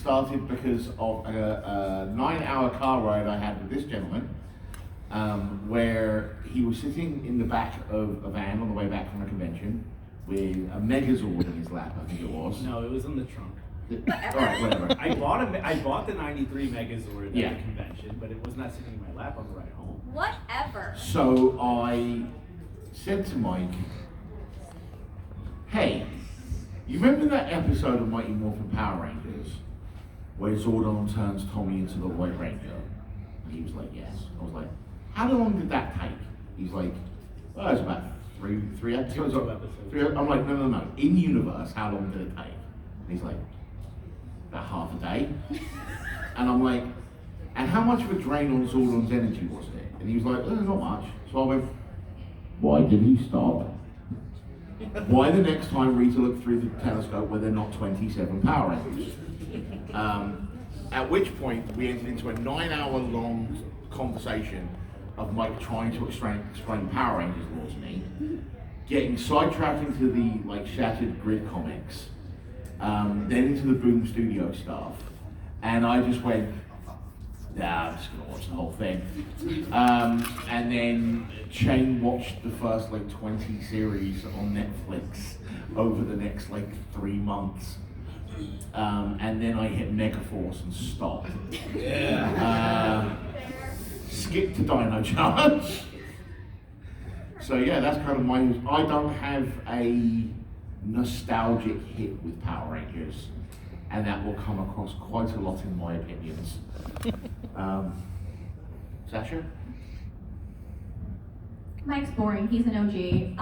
started because of a 9-hour car ride I had with this gentleman, where he was sitting in the back of a van on the way back from a convention with a Megazord in his lap, I think it was. No, it was in the trunk. Alright, whatever. I bought the 93 Megazord at the convention, but it was not sitting in my lap on the ride home. Whatever. So I said to Mike, hey, you remember that episode of Mighty Morphin Power Rangers where Zordon turns Tommy into the White Ranger? And he was like, yes. I was like, how long did that take? He's like, well, it was about three episodes. I'm like, no. In universe, how long did it take? And he's like, about half a day. And I'm like, and how much of a drain on Zordon's energy was it? And he was like, not much. So I went, why did he stop? Why the next time Rita looked through the telescope were there not 27 Power Rangers? At which point we entered into a 9-hour long conversation of Mike trying to explain Power Rangers law to me, getting sidetracked into the Shattered Grid comics, then into the Boom Studio stuff, and I just went, nah, I'm just gonna watch the whole thing. And then chain watched the first 20 series on Netflix over the next 3 months. And then I hit Megaforce and stopped. Skip to Dino Charge. So yeah, that's kind of I don't have a nostalgic hit with Power Rangers, and that will come across quite a lot in my opinions. Sasha? Mike's boring, he's an OG.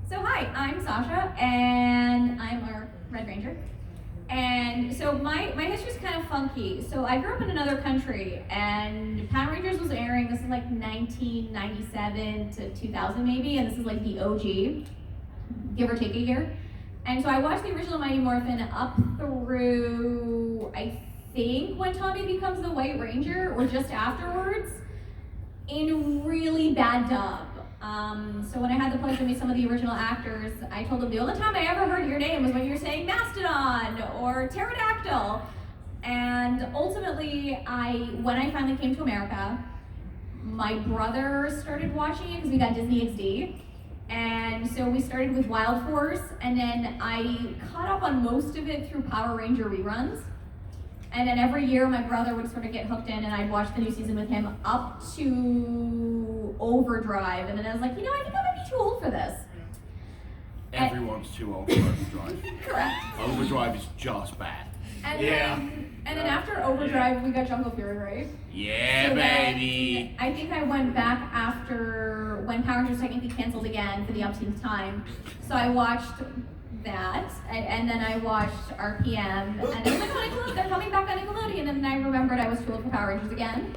So hi, I'm Sasha, and I'm our Red Ranger. And so my history's kind of funky. So I grew up in another country, and Power Rangers was airing, this is 1997 to 2000 maybe, and this is the OG, give or take a year. And so I watched the original Mighty Morphin up through, I think, when Tommy becomes the White Ranger, or just afterwards, in really bad dub. So when I had the pleasure to meet some of the original actors, I told them the only time I ever heard your name was when you were saying Mastodon or Pterodactyl. And ultimately, when I finally came to America, my brother started watching it because we got Disney XD. And so we started with Wild Force, and then I caught up on most of it through Power Ranger reruns. And then every year my brother would sort of get hooked in, and I'd watch the new season with him up to Overdrive. And then I was like, I think I might be too old for this. Everyone's too old for Overdrive. Correct. Overdrive is just bad. And then after Overdrive, we got Jungle Fury, right? Yeah, so baby. I think I went back after when Power Rangers technically canceled again for the umpteenth time. So I watched that, and then I watched RPM, and I was like, oh, they're coming back on Nickelodeon, and then I remembered I was too old for Power Rangers again.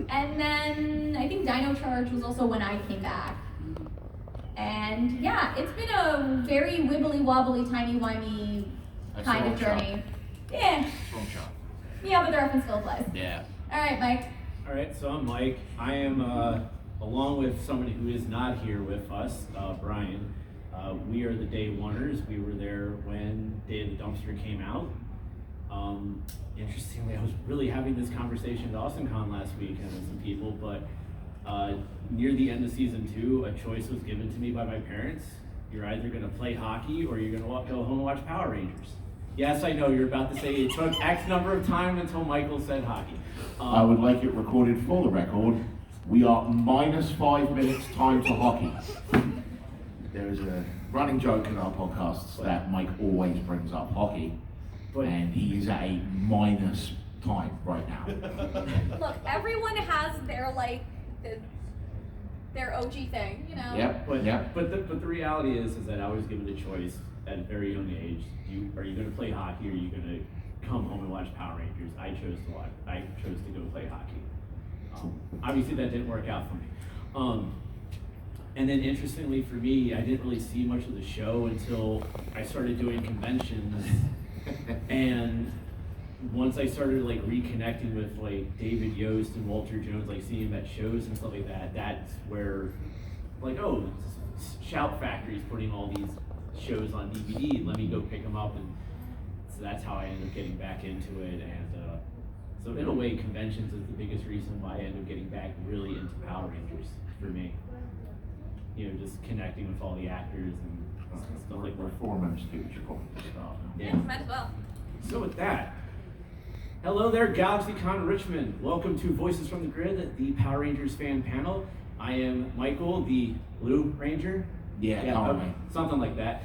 And then I think Dino Charge was also when I came back. And yeah, it's been a very wibbly wobbly, timey wimey kind of journey. Yeah. Strong shot. Yeah, but the reference still applies. Yeah. All right, Mike. All right, so I'm Mike. I am, along with somebody who is not here with us, Brian. We are the Day Oneers. We were there when Day of the Dumpster came out. Interestingly, I was really having this conversation at AwesomeCon last weekend with some people, but near the end of season 2, a choice was given to me by my parents. You're either going to play hockey or you're going to go home and watch Power Rangers. Yes, I know, you're about to say it took X number of time until Michael said hockey. I would like it recorded for the record. We are -5 minutes time to hockey. There is a running joke in our podcasts that Mike always brings up hockey, and he is at a minus time right now. Look, everyone has their their OG thing, Yep. But the reality is that I was given the choice at a very young age. Are you going to play hockey, or are you going to come home and watch Power Rangers? I chose to go play hockey. Obviously, that didn't work out for me. And then interestingly for me, I didn't really see much of the show until I started doing conventions. And once I started reconnecting with David Yost and Walter Jones, seeing them at shows and stuff like that, that's where Shout Factory's putting all these shows on DVD. Let me go pick them up. And so that's how I ended up getting back into it. And so in a way, conventions is the biggest reason why I ended up getting back really into Power Rangers for me. You know, just connecting with all the actors and stuff like We're that. 4 months too, we should probably start now. Yeah. Might as well. So with that, hello there, Galaxycon Richmond. Welcome to Voices from the Grid, the Power Rangers fan panel. I am Michael, the Blue Ranger. Something like that.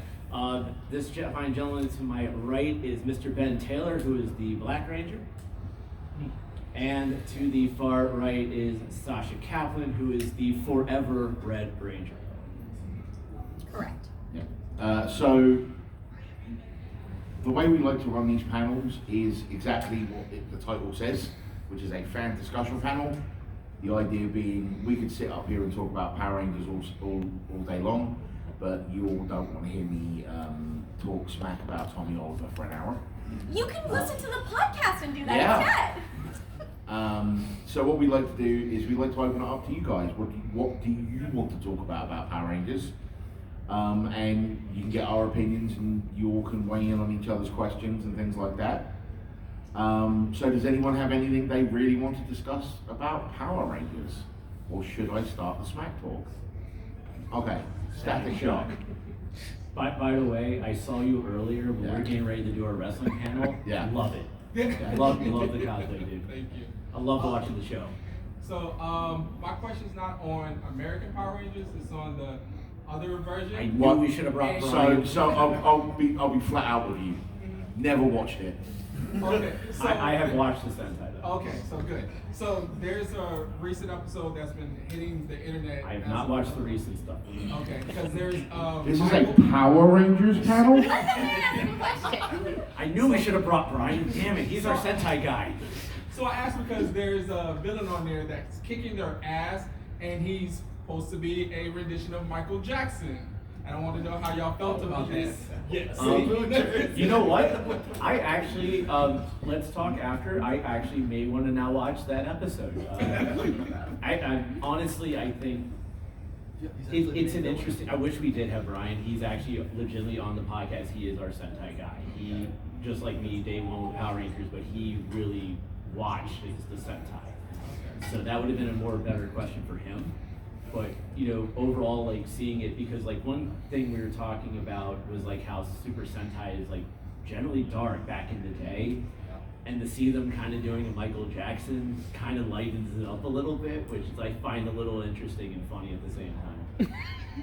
This fine gentleman to my right is Mr. Ben Taylor, who is the Black Ranger. And to the far right is Sasha Kaplan, who is the Forever Red Ranger. Correct. Yeah. So the way we like to run these panels is exactly what the title says, which is a fan discussion panel. The idea being we could sit up here and talk about Power Rangers all day long, but you all don't want to hear me talk smack about Tommy Oliver for an hour. You can listen to the podcast and do that Yeah. instead. So what we like to do is we like to open it up to you guys. What do you want to talk about Power Rangers? And you can get our opinions and you all can weigh in on each other's questions and things like that. So does anyone have anything they really want to discuss about Power Rangers? Or should I start the smack talk? Okay, Static Shock. By the way, I saw you earlier when we Yeah. were getting ready to do our wrestling panel. Yeah. Love it. Yeah. Love the cosplay, dude. Thank you. I love watching the show. So, my question's not on American Power Rangers, it's on the other version. I knew we should have brought Brian. So I'll be flat out with you. Never watched it. Okay, so I have watched the Sentai though. Okay, so good. So there's a recent episode that's been hitting the internet. I have as not of- watched the recent stuff. Okay, because there's This is Michael- a Power Rangers panel? Question. I knew we should have brought Brian. Damn it, he's our Sentai guy. So I asked because there's a villain on there that's kicking their ass, and he's supposed to be a rendition of Michael Jackson. And I want to know how y'all felt about that. Yes. You know what? I actually, let's talk after. I actually may want to now watch that episode. I honestly, I think it's an interesting. I wish we did have Brian. He's actually legitimately on the podcast. He is our Sentai guy. He, just like me, day one with Power Rangers, but he really watched the Sentai. So that would have been a more better question for him. But, you know, overall, like, seeing it, because, like, one thing we were talking about was, like, how Super Sentai is, like, generally dark back in the day, and to see them kind of doing a Michael Jackson kind of lightens it up a little bit, which I find a little interesting and funny at the same time.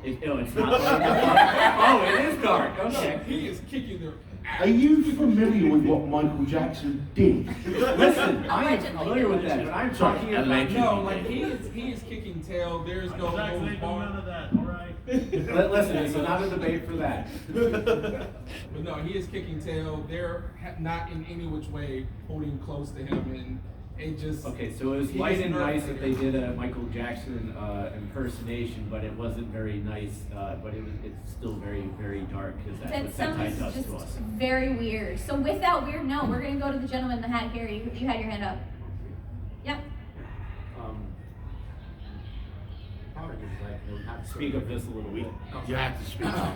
It's not like, oh, it is dark, okay. He is kicking their ass. Are you familiar with what Michael Jackson did? Listen, I am familiar with that, but I'm talking about... allegedly. No, like he is kicking tail. There's no Jackson ain't doing none of that, all right? Listen, it's not a debate for that. But no, he is kicking tail. They're not in any which way holding close to him, and it just Okay, so it was he light is and nice that they nervous. did a Michael Jackson impersonation, but it wasn't very nice. But it's still very, very dark because that's That what sounds Sentai does just to us. very weird. So with that weird note, we're gonna go to the gentleman in the hat here. You had your hand up. Yep. Power Rangers, like, you know, have Speak of this a little bit. You have to speak. Sorry.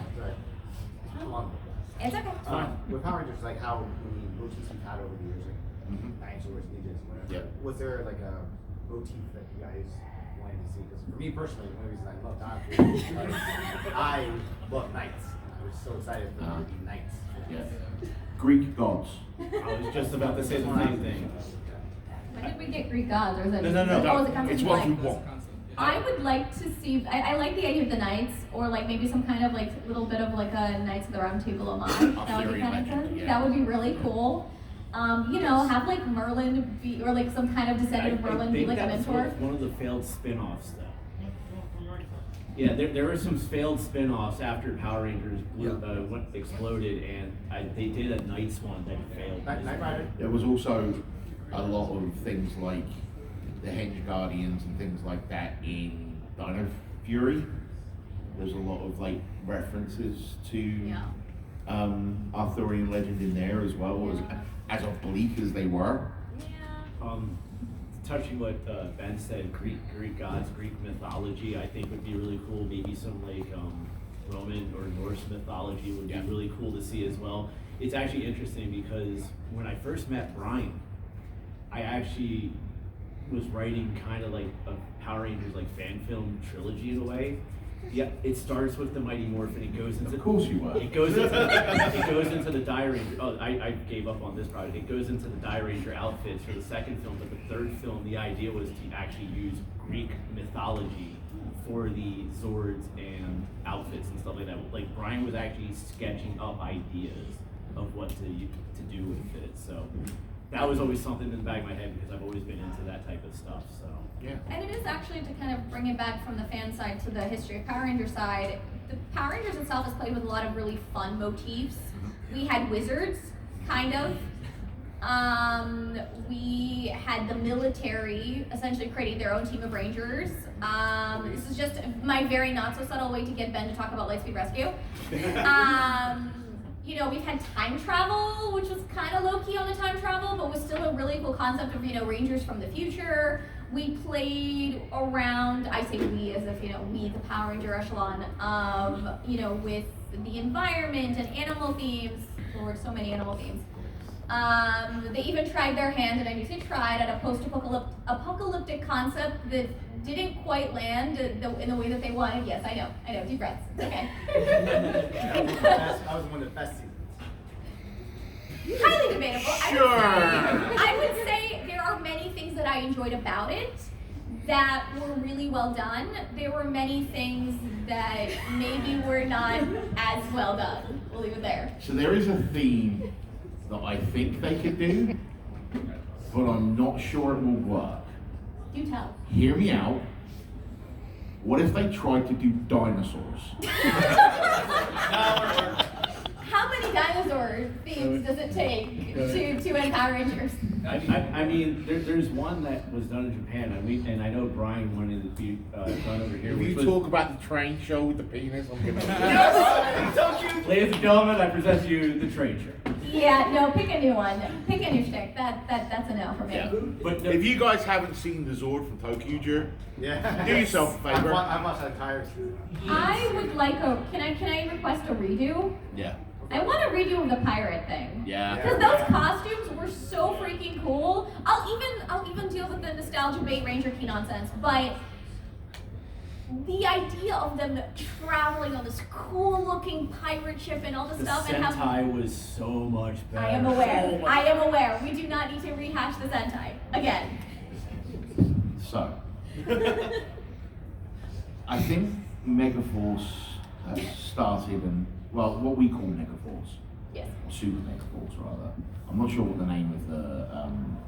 It's been a long one. It's okay. With Power Rangers, like how many motifs we've had over the years, like Mhm. dinosaurs, ninjas, whatever. Yep. Was there like a motif that you guys wanted to see? Because for me personally, one of the reasons I love Dinosaurs is because I love knights. I was so excited for there to be knights. Yeah. Greek gods. I was just about to say the same thing. When did we get Greek gods, or is that No, just no, no. Oh, is it comes It's from what like- you That's the want. concept. I would like to see. I like the idea of the knights, or like maybe some kind of like little bit of like a Knights of the Round Table homage. That would be Arthurian kind of legend, fun. yeah. That would be really cool. You know, have like Merlin be, or like some kind of descendant of Merlin be think like a that was mentor. one of the failed spin-offs, though. Yeah, there were some failed spin-offs after Power Rangers exploded, and they did a Knights one that failed. Knight Rider. There was also a lot of things like the Henge Guardians and things like that in Dino Fury. There's a lot of like references to Yeah. Arthurian legend in there as well, as oblique as they were. Yeah. Touching what Ben said, Greek gods, Greek mythology, I think would be really cool. Maybe some like Roman or Norse mythology would be Yeah. really cool to see as well. it's actually interesting because when I first met Brian, I actually was writing kind of like a Power Rangers like fan film trilogy in a way. Yeah, it starts with the Mighty Morphin. It goes into. Of course you were. It goes into the Die Ranger. Oh, I gave up on this project. It goes into the Die Ranger outfits for the second film, but the third film, the idea was to actually use Greek mythology for the Zords and outfits and stuff like that. Like Brian was actually sketching up ideas of what to do with it. So that was always something in the back of my head because I've always been into that type of stuff. So Yeah. And it is actually to kind of bring it back from the fan side to the history of Power Rangers side. The Power Rangers itself is played with a lot of really fun motifs. We had wizards, kind of. We had the military essentially creating their own team of rangers. This is just my very not so subtle way to get Ben to talk about Lightspeed Rescue. You know, we've had time travel, which was kind of low-key on the time travel, but was still a really cool concept of, you know, Rangers from the future. We played around, I say we as if, you know, we, the Power Ranger echelon of, you know, with the environment and animal themes. There were so many animal themes. They even tried their hand, and I do say tried, at a post-apocalyptic concept that didn't quite land in the way that they wanted. Yes, I know, deep breaths, it's okay. That was one of the best seasons. Highly debatable. Sure. I would say there are many things that I enjoyed about it that were really well done. There were many things that maybe were not as well done. We'll leave it there. So there is a theme that I think they could do, but I'm not sure it will work. Do tell. Hear me out. What if they tried to do dinosaurs? How many dinosaur themes does it take to end Power Rangers? I mean, there's one that was done in Japan, and I know Brian wanted to be done over here. If which you was, talk about the train show with the penis, I'm gonna. ladies and gentlemen, I present to you the train show. Yeah, no, pick a new one. Pick a new shtick. That's a no for me. Yeah, but If you guys haven't seen the Zord from Tokyo, Yeah. do yourself a favor. I've watched that entire season. I would like can I request a redo? Yeah. I want a redo of the pirate thing. Yeah. Because those costumes were so freaking cool. I'll even deal with the nostalgia bait Ranger Key nonsense, but the idea of them traveling on this cool looking pirate ship and all this the stuff and how Sentai was so much better. I am aware. We do not need to rehash the Sentai again. So, I think Megaforce has started what we call Megaforce. Yes. Or Super Megaforce, rather. I'm not sure what the name of the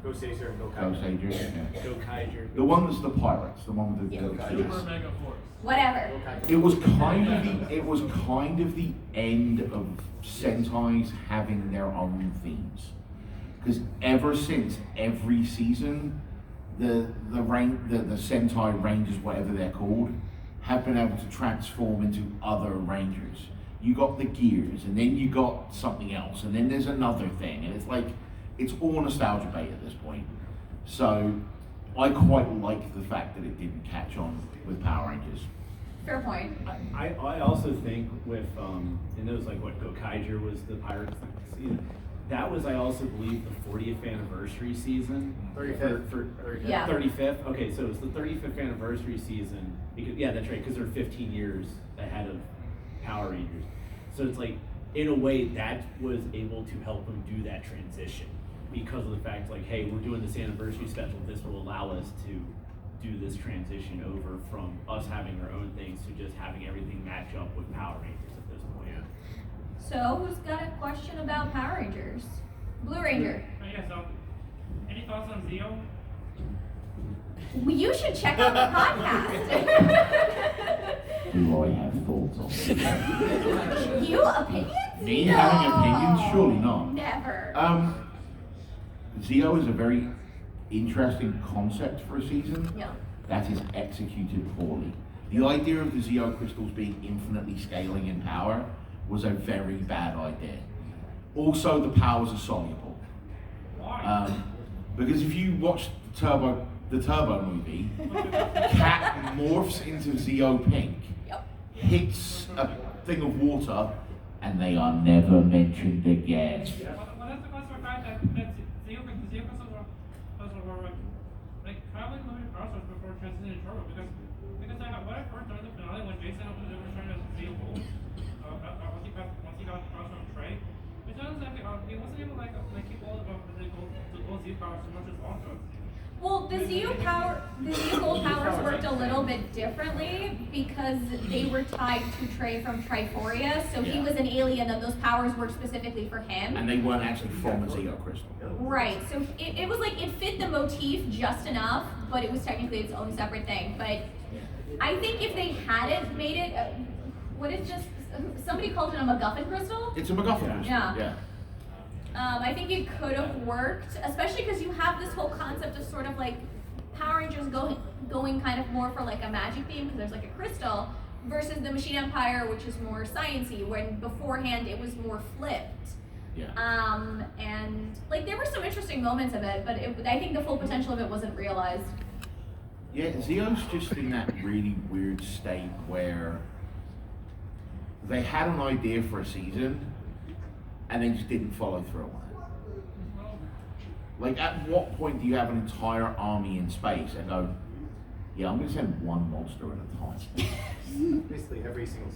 Go Sager and Go Ghost Kaiju. Agent. Yeah. Go Kaiser. The one that's the pirates, the one with the Yeah. the- Super Mega Force. Whatever. Go Kaiju. It was kind of the end of Sentai's having their own themes, because ever since every season, the Sentai Rangers, whatever they're called, have been able to transform into other Rangers. You got the gears, and then you got something else, and then there's another thing, and it's like it's all nostalgia bait at this point. So I quite like the fact that it didn't catch on with Power Rangers. Fair point. I also think with and it was like what Gokaiger was the Pirates season. That was, I also believe, the 40th anniversary season. 35th. For Yeah. 35th. Okay, so it was the 35th anniversary season. Because yeah, that's right. Because they're 15 years ahead of Power Rangers. So it's like, in a way, that was able to help them do that transition because of the fact, like, hey, we're doing this anniversary special. This will allow us to do this transition over from us having our own things to just having everything match up with Power Rangers at this point. So who's got a question about Power Rangers? Blue Ranger. Yeah, so any thoughts on Zeo? Well, you should check out the podcast. Do I have thoughts on it? You opinions? Me No. having opinions? Surely not. Never. Zeo is a very interesting concept for a season Yeah. that is executed poorly. The idea of the Zeo crystals being infinitely scaling in power was a very bad idea. Also, the powers are soluble. Why? Because if you watch the Turbo movie, Cat morphs into Zeo Pink, Yep. hits a thing of water, and they are never mentioned again. Well, that's the question for fact that Zeo crystals were like traveling moving process before transitioning to Turbo because what I first during the finale when Jason opened the door trying to Zeo Gold, once he got across from Trey, it sounds like he wasn't able to keep all of the gold Zeo powers as much as Ultra. Well, the Zeo Gold powers worked a little bit differently because they were tied to Trey from Triforia, so he Yeah. was an alien and those powers were specifically for him. And they weren't actually from a Zeo crystal. Right, so it was like, it fit the motif just enough, but it was technically its own separate thing. But I think if they hadn't made it, somebody called it a MacGuffin crystal? It's a MacGuffin crystal. Yeah. I think it could have worked, especially because you have this whole concept of sort of like Power Rangers going kind of more for like a magic theme because there's like a crystal versus the Machine Empire, which is more sciencey, when beforehand it was more flipped. Yeah. And like there were some interesting moments of it, but I think the full potential of it wasn't realized. Yeah, Zeo's just in that really weird state where they had an idea for a season and then just didn't follow through on it. Like, at what point do you have an entire army in space and go, yeah, I'm gonna send one monster at a time? Basically every single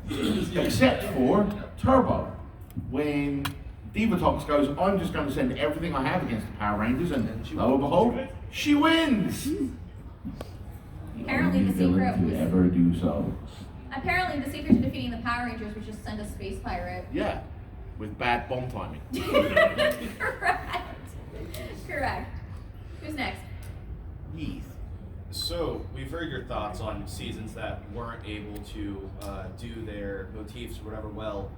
season. Except for Turbo. When Divatox goes, I'm just gonna send everything I have against the Power Rangers, and lo and behold, she wins! Apparently the villain secret to was- ever do so. Apparently the secret to defeating the Power Rangers was just send a space pirate. Yeah, with bad bomb timing. Correct. Who's next? Heath. So, we've heard your thoughts on seasons that weren't able to do their motifs or whatever well.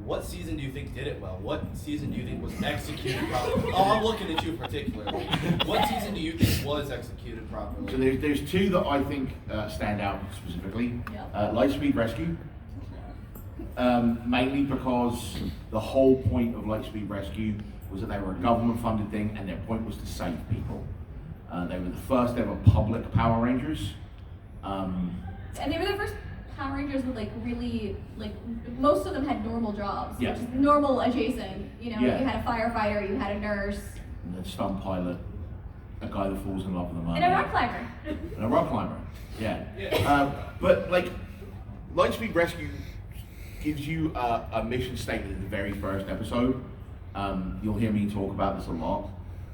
What season do you think did it well? What season do you think was executed properly? Oh, I'm looking at you particularly. What season do you think was executed So properly? there's two that I think stand out specifically. Yep. Lightspeed Rescue. Mainly because the whole point of Lightspeed Rescue was that they were a government-funded thing, and their point was to save people. They were the first ever public Power Rangers. And they were the first Power Rangers with like really, like, most of them had normal jobs. Yeah. Which is normal adjacent. You know, Yeah. you had a firefighter, you had a nurse, And the stunt pilot, a guy that falls in love with a mermaid. and a rock climber. And a rock climber, yeah. But like, Lightspeed Rescue gives you a mission statement in the very first episode. You'll hear me talk about this a lot.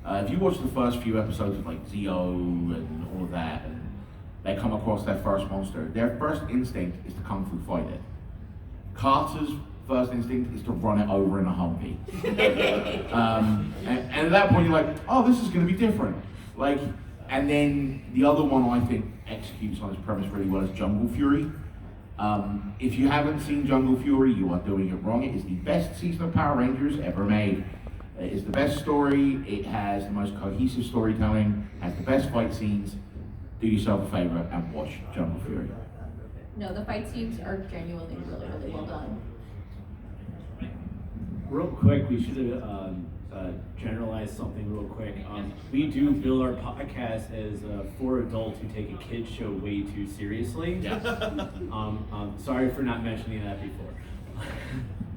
If you watch the first few episodes of like Zeo and all of that, and they come across their first monster, their first instinct is to kung fu fight it. Carter's first instinct is to run it over in a Humvee. And at that point you're like, oh, this is going to be different. Like, and then the other one I think executes on its premise really well is Jungle Fury. If you haven't seen Jungle Fury, you are doing it wrong. It is the best season of Power Rangers ever made. It is the best story. It has the most cohesive storytelling. Has the best fight scenes. Do yourself a favor and watch Jungle Fury. No, the fight scenes are genuinely really, really well done. Real quick, we should have generalized something real quick. We do bill our podcast as for adults who take a kid's show way too seriously. Yeah. Sorry for not mentioning that before.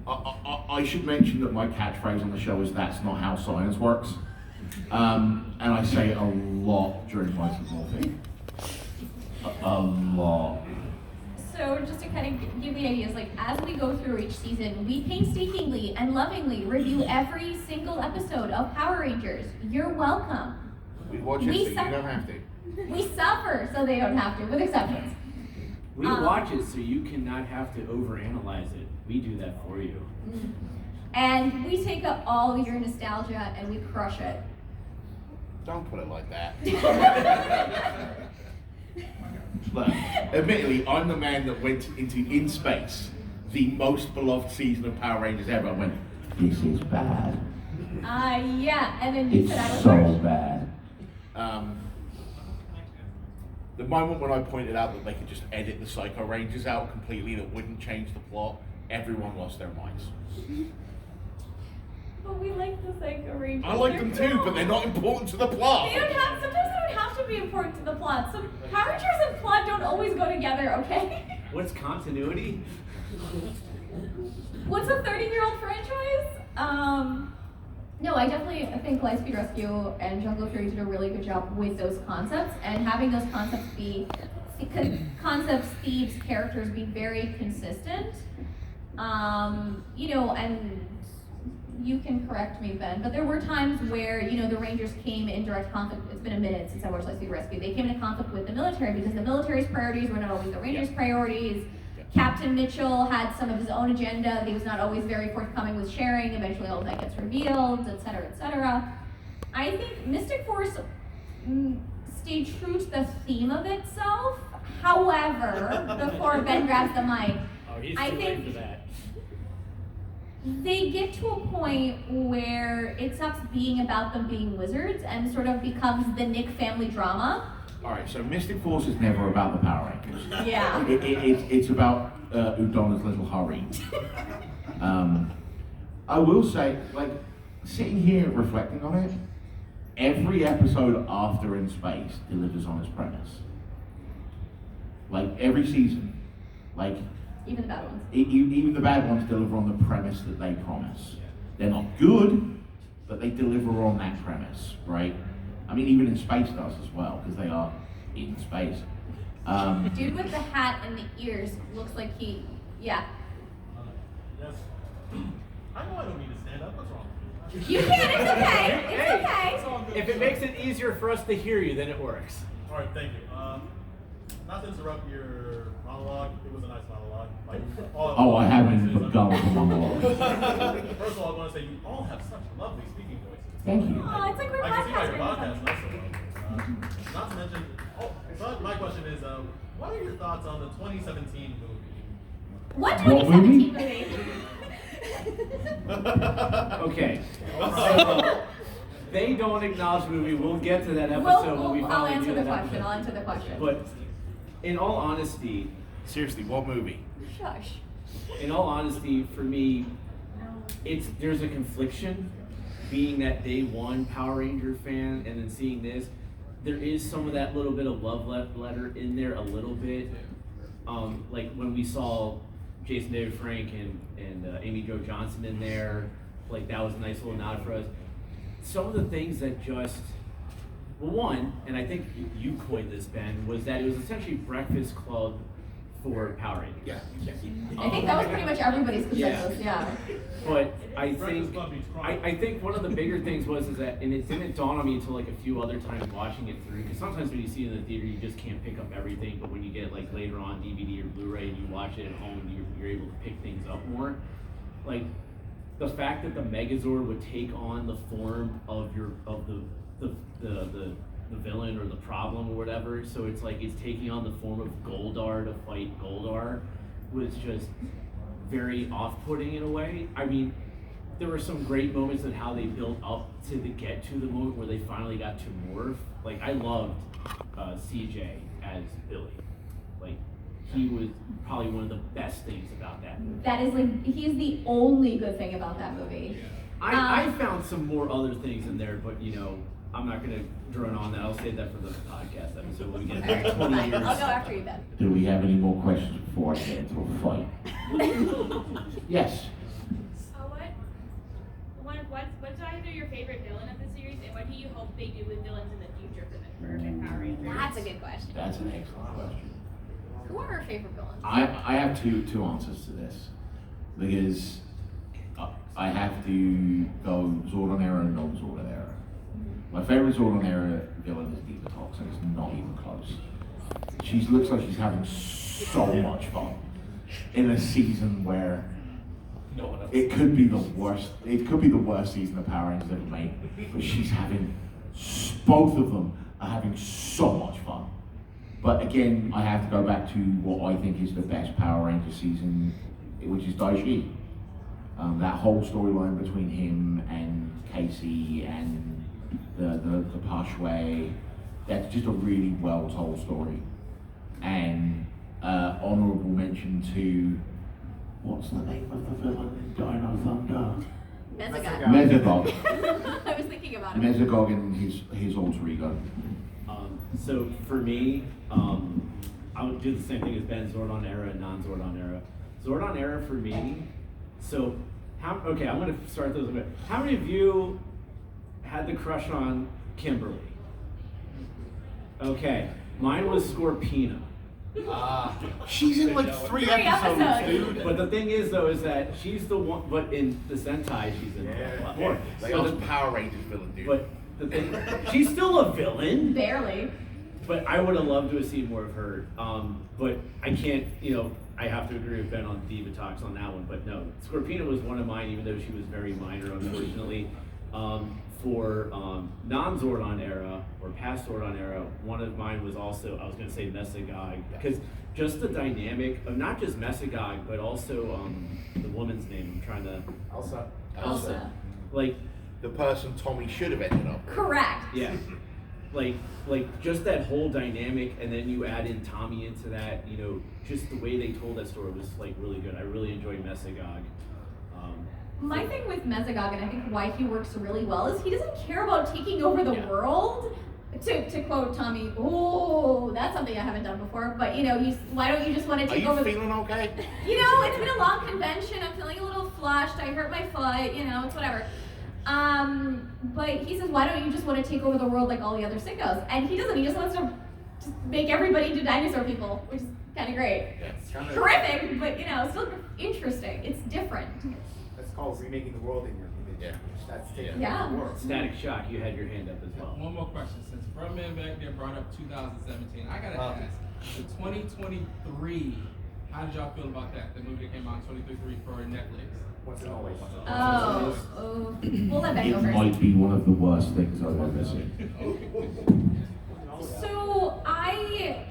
I should mention that my catchphrase on the show is "That's not how science works," and I say it a lot during my football thing. A lot. So just to kind of give the ideas, like as we go through each season, we painstakingly and lovingly review every single episode of Power Rangers. You're welcome. We watch it We so you suck- don't have to. We suffer so they don't have to, with exceptions. We watch it so you cannot have to overanalyze it. We do that for you. And we take up all your nostalgia and we crush it. Don't put it like that. Look, admittedly, I'm the man that went into In Space, the most beloved season of Power Rangers ever, and went, this is bad. Yeah, and then you It's said I was so harsh. bad. The moment when I pointed out that they could just edit the Psycho Rangers out completely, that wouldn't change the plot, everyone lost their minds. But we like the Psycho Rangers. I like them too, but they're not important to the plot. They don't have, sometimes they don't have to be important to the plot. Some Power Rangers and plot don't always go together, okay? What's continuity? What's a 30-year-old franchise? No, I definitely think Lightspeed Rescue and Jungle Fury did a really good job with those concepts, and having those concepts thieves, characters be very consistent. And you can correct me, Ben, but there were times where, the Rangers came in direct conflict. It's been a minute since I watched Lightspeed Rescue. They came into conflict with the military because the military's priorities were not always the Rangers' priorities. Captain Mitchell had some of his own agenda. He was not always very forthcoming with sharing. Eventually all of that gets revealed, etc., etc. I think Mystic Force stayed true to the theme of itself. However, before Ben grabs the mic, I think for that. they get to a point where it stops being about them being wizards and sort of becomes the Nick family drama. Alright, so Mystic Force is never about the Power Rangers. Yeah. It's about Udonna's little harem. I will say, like, sitting here reflecting on it, every episode after In Space delivers on its premise. Like, every season. Like, Even the bad ones. even the bad ones deliver on the premise that they promise. They're not good, but they deliver on that premise, right? I mean, even In Space does as well, because they are in space. Dude with the hat and the ears looks like he, yeah. Yes. I know I don't need to stand up. What's wrong? You can, it's okay, it's okay. It's all good. If it makes it easier for us to hear you, then it works. All right, thank you. Not to interrupt your monologue. It was a nice monologue. Like, Oh, I haven't even begun the monologue. First of all, I want to say you all have such lovely speaking voices. Thank you. Oh, it's like we're I can see by your podcasting. podcast also. Not to mention, but my question is, what are your thoughts on the 2017 movie? What What 2017 movie? movie? Okay. So, they don't acknowledge the movie. We'll get to that episode when we I'll finally answer do the that question, episode. I'll answer the question. But in all honesty, Seriously, what movie? Shush. in all honesty, for me, there's a confliction. Being that day one Power Ranger fan and then seeing this, there is some of that little bit of love letter in there a little bit. Like when we saw Jason David Frank and Amy Jo Johnson in there, like that was a nice little nod for us. Some of the things that just, well, one, and I think you coined this, Ben, was that it was essentially Breakfast Club for Power Rangers. Yeah. I think that was pretty much everybody's consensus, yeah. But I Breakfast think Club meets crime. I think one of the bigger things was that, and it didn't dawn on me until like a few other times watching it through, because sometimes when you see it in the theater, you just can't pick up everything, but when you get like later on DVD or Blu-ray and you watch it at home, you're able to pick things up more. Like the fact that the Megazord would take on the form of the villain or the problem or whatever, so it's like it's taking on the form of Goldar to fight Goldar, was just very off-putting in a way. I mean, there were some great moments in how they built up to get to the moment where they finally got to morph. Like I loved CJ as Billy. Like he was probably one of the best things about that movie. That is like, he's the only good thing about that movie. I found some more other things in there, but I'm not gonna drone on that. I'll save that for the podcast episode when we get back 20 Fine, years. I'll go after you, Ben. Do we have any more questions before I get into a fight? Yes. What's either your favorite villain of the series, and what do you hope they do with villains in the future for Power Rangers? That's a good question. That's an excellent question. Who are our favorite villains? I have two answers to this, because I have to go Zordon era and non-Zordon era. My favorite Zordon era villain is Divatox, and it's not even close. She looks like she's having so much fun in a season where No one else. it could be the worst. It could be the worst season of Power Rangers ever made, but she's having. Both of them are having so much fun. But again, I have to go back to what I think is the best Power Ranger season, which is Daishi. That whole storyline between him and Casey and the Pashway, that's just a really well told story. And honourable mention to, what's the name of the villain in Dino Thunder? Mesogog. Mesogog. I was thinking about it. Mesogog and his alter ego. So for me, I would do the same thing as Ben, Zordon era and non-Zordon era. Zordon era for me. So, okay, I'm gonna start those a bit. How many of you had the crush on Kimberly? Okay, mine was Scorpina. She's in like three episodes, dude. But the thing is, though, is that she's the one. But in the Sentai, she's in a lot more. Like So I was the- Power Rangers villain, dude. But the thing, she's still a villain. Barely. But I would have loved to have seen more of her. But I can't, I have to agree with Ben on Diva Talks on that one. But no, Scorpina was one of mine, even though she was very minor, unfortunately. For non-Zordon era, or past Zordon era, one of mine was also, I was going to say Mesagog. Because just the dynamic of not just Mesagog, but also the woman's name, I'm trying to... Elsa. Like, the person Tommy should have ended up with. Correct. yeah. Like just that whole dynamic, and then you add in Tommy into that, just the way they told that story was like really good. I really enjoyed Mesagog. My thing with Mesagog, and I think why he works really well, is he doesn't care about taking over the world. To quote Tommy, oh, that's something I haven't done before, but why don't you just want to Are take you over feeling okay? it's been a long convention, I'm feeling a little flushed, I hurt my foot, it's whatever. But he says, why don't you just want to take over the world like all the other sickos? And he doesn't, he just wants to just make everybody into dinosaur people, which is kind of great. It's kind of Horrific, but still interesting, it's different. That's called remaking the world in your image. Yeah. That's taking Yeah. over the world. Static Shock, you had your hand up as well. One more question. Since Frontman back there brought up 2017, I gotta ask, the 2023, how did y'all feel about that? The movie that came out in 2023 for Netflix. Once and always. We'll let Ben It go first. might be one of the worst things I've ever seen. So I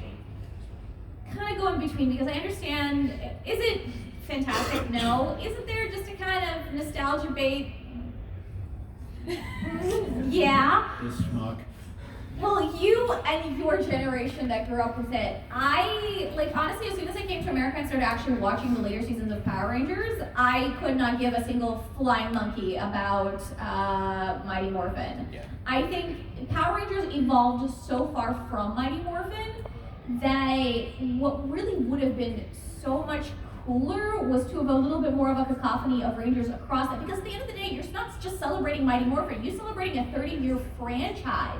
kind of go in between because I understand, is it fantastic? No. Isn't there just a kind of nostalgia bait? Yeah. This schmuck. Well, you and your generation that grew up with it, honestly, as soon as I came to America and started actually watching the later seasons of Power Rangers, I could not give a single flying monkey about Mighty Morphin. Yeah. I think Power Rangers evolved so far from Mighty Morphin that what really would have been so much cooler was to have a little bit more of a cacophony of Rangers across it. Because at the end of the day, you're not just celebrating Mighty Morphin, you're celebrating a 30-year franchise.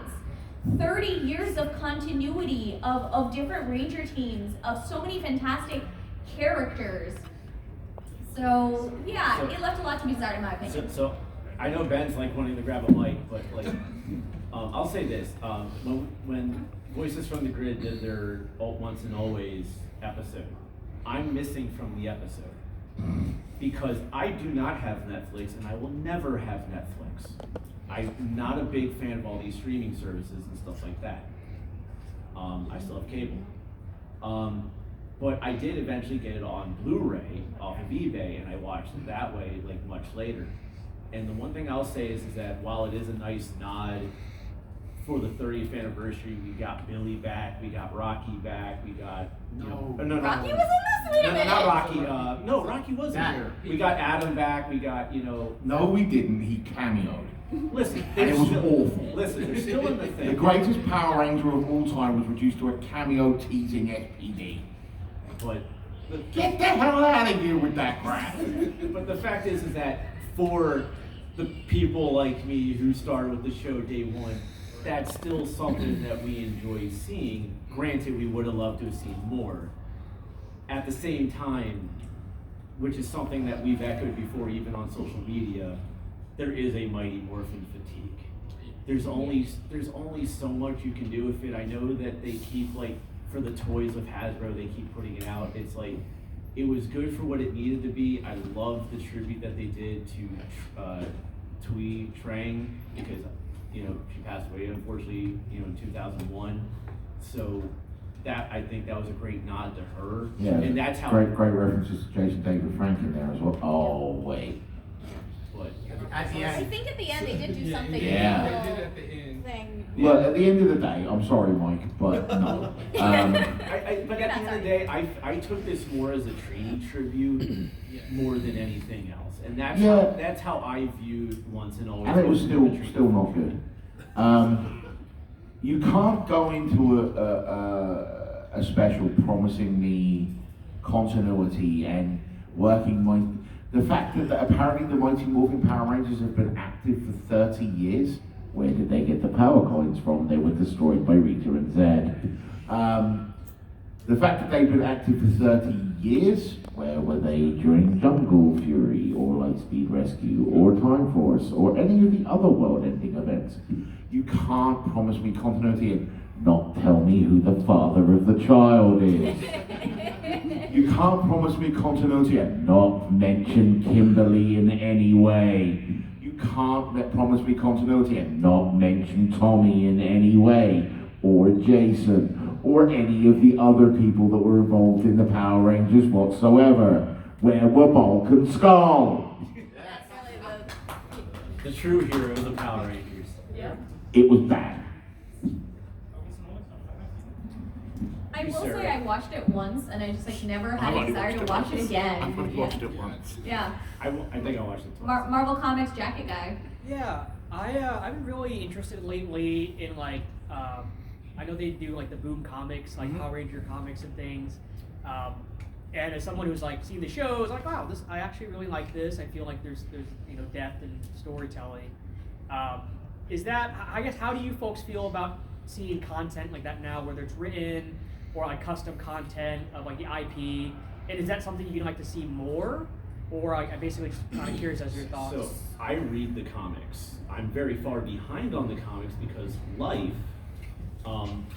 30 years of continuity of different Ranger teams, of so many fantastic characters. So, yeah, it left a lot to be desired in my opinion. So I know Ben's wanting to grab a mic, but I'll say this: when Voices from the Grid did their Once and Always episode, I'm missing from the episode because I do not have Netflix and I will never have Netflix. I'm not a big fan of all these streaming services and stuff like that. I still have cable. But I did eventually get it on Blu-ray off of eBay, and I watched it that way much later. And the one thing I'll say is that while it is a nice nod for the 30th anniversary, we got Billy back, we got Rocky back, we got no, Rocky was in this? Wait a minute. not Rocky. No, Rocky wasn't here. We got Adam back. We got No, we didn't. He cameoed. Listen, And it was awful. Listen, they're still in the thing. The greatest Power Ranger of all time was reduced to a cameo teasing SPD. But Get the hell out of here with that crap. but the fact is that for the people like me who started with the show day one, that's still something that we enjoy seeing. Granted, we would have loved to have seen more. At the same time, which is something that we've echoed before, even on social media, there is a Mighty Morphin fatigue. There's only so much you can do with it. I know that they keep for the toys of Hasbro, they keep putting it out. It's it was good for what it needed to be. I love the tribute that they did to Tui Trang because she passed away unfortunately in 2001. So that I think that was a great nod to her. Yeah, and that's how great references to Jason David Frank in there as well. Oh wait. But At the I end, think at the end they did do something Yeah. They did little at the end. thing. Well, at the end of the day, I'm sorry, Mike, but no. but at the end of the day, I took this more as a training tribute more than anything else, and that's how I viewed Once and Always. And it was still not good. You can't go into a special promising me continuity and working the fact that apparently the Mighty Morphin Power Rangers have been active for 30 years. Where did they get the power coins from? They were destroyed by Rita and Zed. The fact that they've been active for 30 years, where were they during Jungle Fury, or Lightspeed Rescue, or Time Force, or any of the other world-ending events? You can't promise me continuity and not tell me who the father of the child is. You can't promise me continuity and not mention Kimberly in any way. You can't promise me continuity and not mention Tommy in any way, or Jason, or any of the other people that were involved in the Power Rangers whatsoever. Where were Bulk and Skull? The true hero of the Power Rangers. Yeah. It was bad. I will Sarah. say I watched it once and I just like never had a desire to watch it again. I've only Yeah. watched it once. Yeah. I think I watched it twice. Marvel Comics jacket guy. Yeah, I've been really interested lately in like I know they do like the Boom comics, like Power Ranger comics and things. And as someone who's like seen the shows, like wow, this I actually really like this. I feel like there's depth and storytelling. Is that I guess how do you folks feel about seeing content like that now, whether it's written or like custom content of like the IP? And is that something you'd like to see more? Or I'm basically just kind of curious as your thoughts. So I read the comics. I'm very far behind on the comics because life,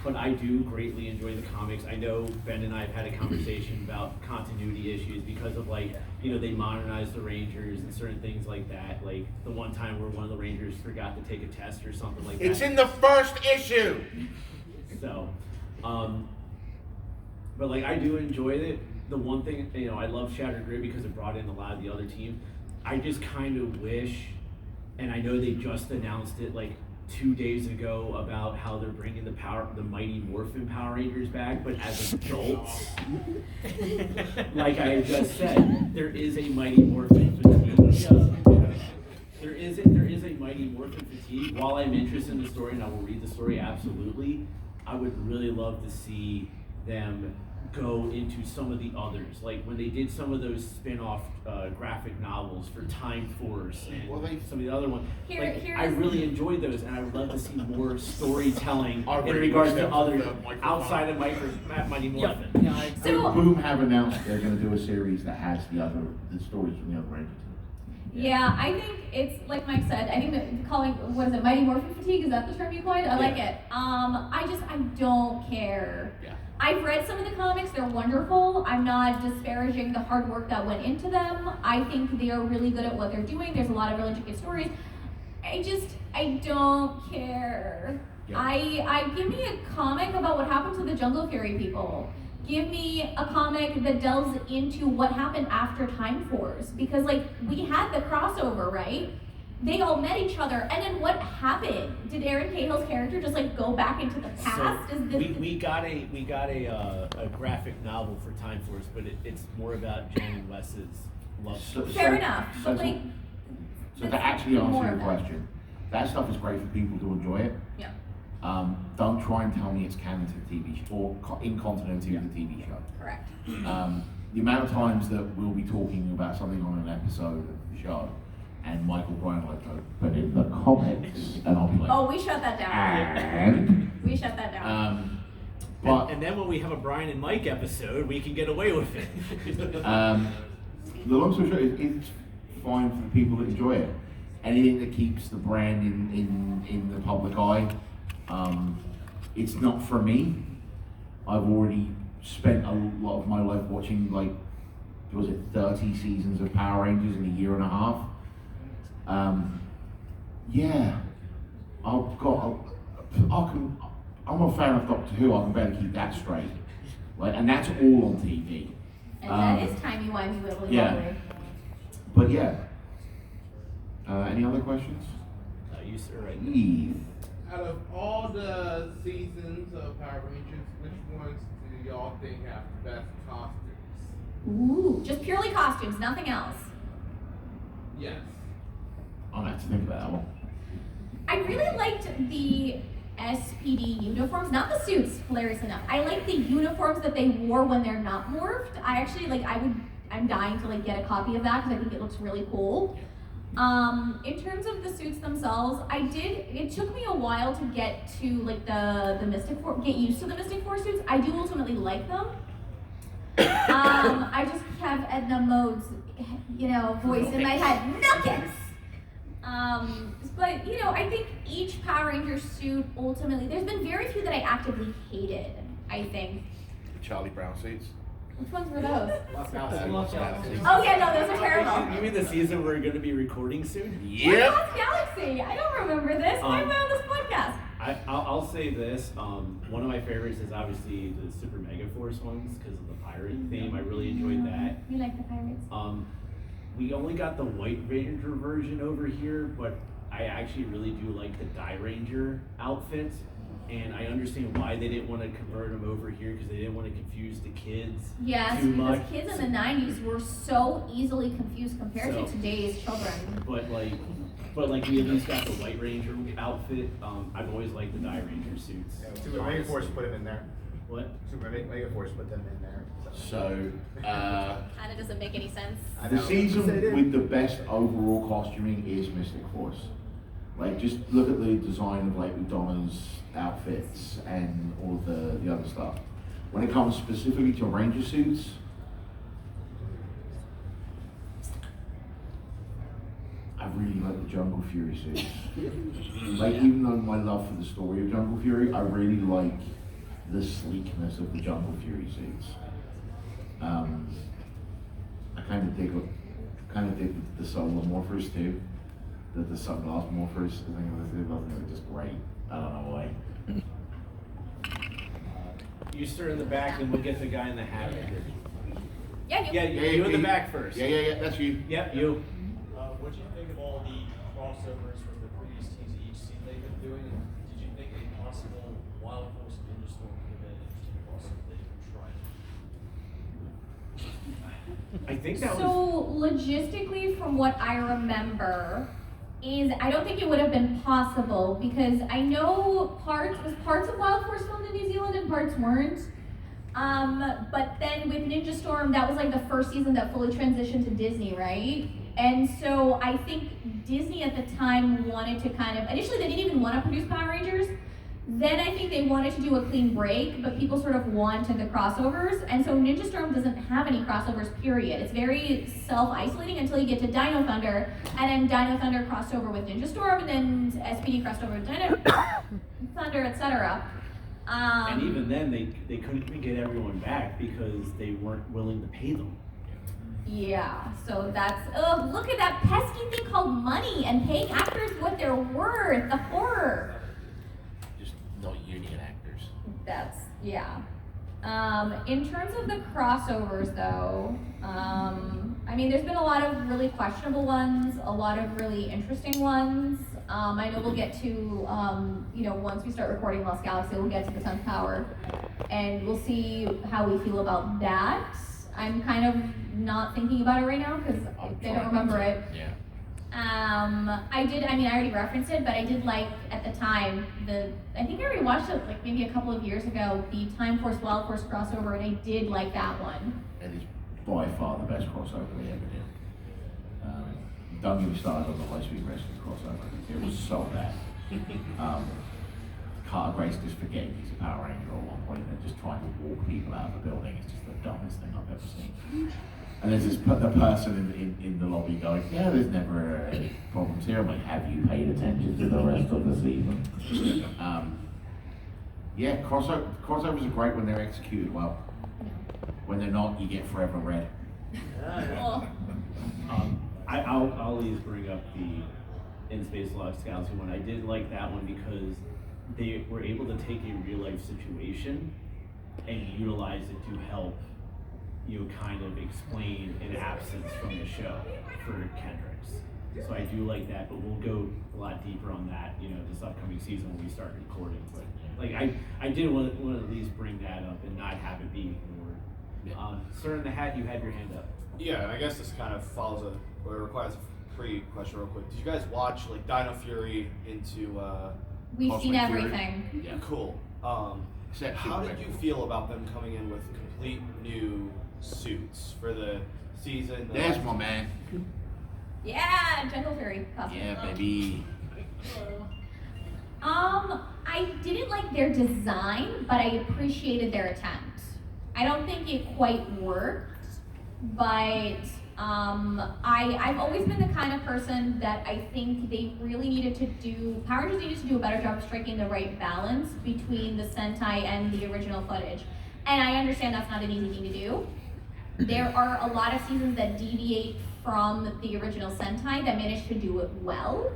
but I do greatly enjoy the comics. I know Ben and I have had a conversation about continuity issues because of like, they modernized the Rangers and certain things like that. Like the one time where one of the Rangers forgot to take a test or something like that. It's in the first issue! So, but like I do enjoy it. The one thing, I love Shattered Grid because it brought in a lot of the other teams. I just kind of wish, and I know they just announced it like 2 days ago about how they're bringing the Mighty Morphin Power Rangers back, but as adults. Like I just said, there is a Mighty Morphin fatigue. There is a Mighty Morphin fatigue. While I'm interested in the story and I will read the story absolutely, I would really love to see them go into some of the others, like when they did some of those spin-off graphic novels for Time Force and some of the other ones. I really enjoyed those, and I would love to see more storytelling in regards to others outside of Mighty Morphin. Yeah, So Boom have announced they're going to do a series that has the stories from the other Rangers. yeah, I think it's like Mike said. I think that calling Mighty Morphin fatigue, is that the term you coined? I like it. I don't care. Yeah. I've read some of the comics, they're wonderful. I'm not disparaging the hard work that went into them. I think they are really good at what they're doing. There's a lot of really intricate stories. I don't care. Yeah. I give me a comic about what happened to the Jungle Fury people. Give me a comic that delves into what happened after Time Force. Because like we had the crossover, right? They all met each other, and then what happened? Did Aaron Cahill's character just like go back into the past? So we got a graphic novel for Time Force, but it's more about Jen and Wes's love story. Fair enough, but like. So to actually more answer of your that. question, that stuff is great for people to enjoy it. Yeah. Don't try and tell me it's canon to the TV show or in continuity with the TV show. Correct. The amount of times that we'll be talking about something on an episode of the show, and Michael Bryan will go, but in the comics, and I'll be like, Oh, we shut that down. and We shut that down. but And then when we have a Brian and Mike episode, we can get away with it. the long story short is it's fine for the people that enjoy it. Anything that keeps the brand in the public eye, it's not for me. I've already spent a lot of my life watching 30 seasons of Power Rangers in a year and a half. I'm a fan of Doctor Who. I can better keep that straight, and that's all on TV. And that is timey-wimey, wibbly yeah. wobbly. But yeah. Any other questions? You sir, right? Eve. Out of all the seasons of Power Rangers, which ones do y'all think have the best costumes? Ooh, just purely costumes, nothing else. Yes. I'll have to think about that one. I really liked the SPD uniforms, not the suits, hilarious enough. I like the uniforms that they wore when they're not morphed. I I'm dying to like get a copy of that because I think it looks really cool. In terms of the suits themselves, it took me a while to get to like the Mystic Force, get used to the Mystic Force suits. I do ultimately like them. I just have Edna Mode's, voice in my head. Nuggets! But I think each Power Ranger suit ultimately, there's been very few that I actively hated, I think. Charlie Brown suits. Which ones were those? Lost Galaxy. Oh yeah, no, those are terrible. You mean the season we're going to be recording soon? Where's Lost Galaxy? I don't remember this. Why am I on this podcast? I'll say this. One of my favorites is obviously the Super Mega Force ones because of the pirate theme. I really enjoyed that. We like the pirates. We only got the White Ranger version over here, but I actually really do like the Die Ranger outfits. And I understand why they didn't want to convert them over here because they didn't want to confuse the kids Yes, too because much. kids in the 90s were so easily confused compared to today's children. But we at least got the White Ranger outfit. I've always liked the Die Ranger suits. Yeah, Super Mega Force put him in there. What? Super Mega Force put them in there. So, Kind of doesn't make any sense. the season with the best overall costuming is Mystic Force. Like, just look at the design of like Madonna's outfits and all the other stuff. When it comes specifically to Ranger suits, I really like the Jungle Fury suits. Like, even though my love for the story of Jungle Fury, I really like the sleekness of the Jungle Fury suits. I kind of dig the solar morphers too. The sunglass morphers, I think they were just great. I don't know why. You start in the back, and we'll get the guy in the hat. Yeah, You in the back first. Yeah, that's you. Yep, you. What do you think of all the crossovers from the previous teams each season they've been doing? And did you think a possible Wild Force Ninja Storm could have been an interesting crossover that you could try? I think that was. So logistically, from what I remember, is I don't think it would have been possible because I know parts of Wild Force filmed in New Zealand and parts weren't. But then with Ninja Storm, that was like the first season that fully transitioned to Disney, right? And so I think Disney at the time wanted to initially they didn't even want to produce Power Rangers. Then I think they wanted to do a clean break, but people sort of wanted the crossovers. And so Ninja Storm doesn't have any crossovers, period. It's very self-isolating until you get to Dino Thunder. And then Dino Thunder crossed over with Ninja Storm, and then SPD crossed over with Dino Thunder, etc. And even then, they couldn't even get everyone back because they weren't willing to pay them. Yeah, so that's, look at that pesky thing called money and paying actors what they're worth, the horror. Just not union actors. That's, yeah. In terms of the crossovers though, I mean, there's been a lot of really questionable ones, a lot of really interesting ones. I know we'll get to, once we start recording Lost Galaxy, we'll get to the 10th Power, and we'll see how we feel about that. I'm kind of not thinking about it right now because I don't remember it. Yeah. I already referenced it, but I did like, at the time, I think I already watched it like maybe a couple of years ago, the Time Force Wild Force crossover, and I did like that one. It is by far the best crossover they ever did. Don't get me started on the High Speed Wrestling crossover. It was so bad. Carter Grace just forgetting he's a Power Ranger at one point and just trying to walk people out of the building. It's just the dumbest thing I've ever seen. And there's the person in the lobby going, yeah, there's never any problems here. I'm like, have you paid attention to the rest of the season? Crossovers are great when they're executed well. When they're not, you get Forever Red. I'll always bring up the In Space Lost Galaxy one. I did like that one because they were able to take a real life situation and utilize it to help kind of explain an absence from the show for Kendricks. So I do like that, but we'll go a lot deeper on that, this upcoming season when we start recording. But I did want to at least bring that up and not have it be ignored. Sir in the Hat, you had your hand up. Yeah, and I guess this kind of follows or requires a pre-question real quick. Did you guys watch Dino Fury into We've Cosmic seen Fury? everything. Yeah, cool. How did you feel about them coming in with complete new suits for the season. There's my man. Yeah, Jungle Fairy costume. Yeah, baby. I didn't like their design, but I appreciated their attempt. I don't think it quite worked, but I've always been the kind of person that I think they really needed to do, Power Rangers needed to do a better job of striking the right balance between the Sentai and the original footage. And I understand that's not an easy thing to do. There are a lot of seasons that deviate from the original Sentai that manage to do it well.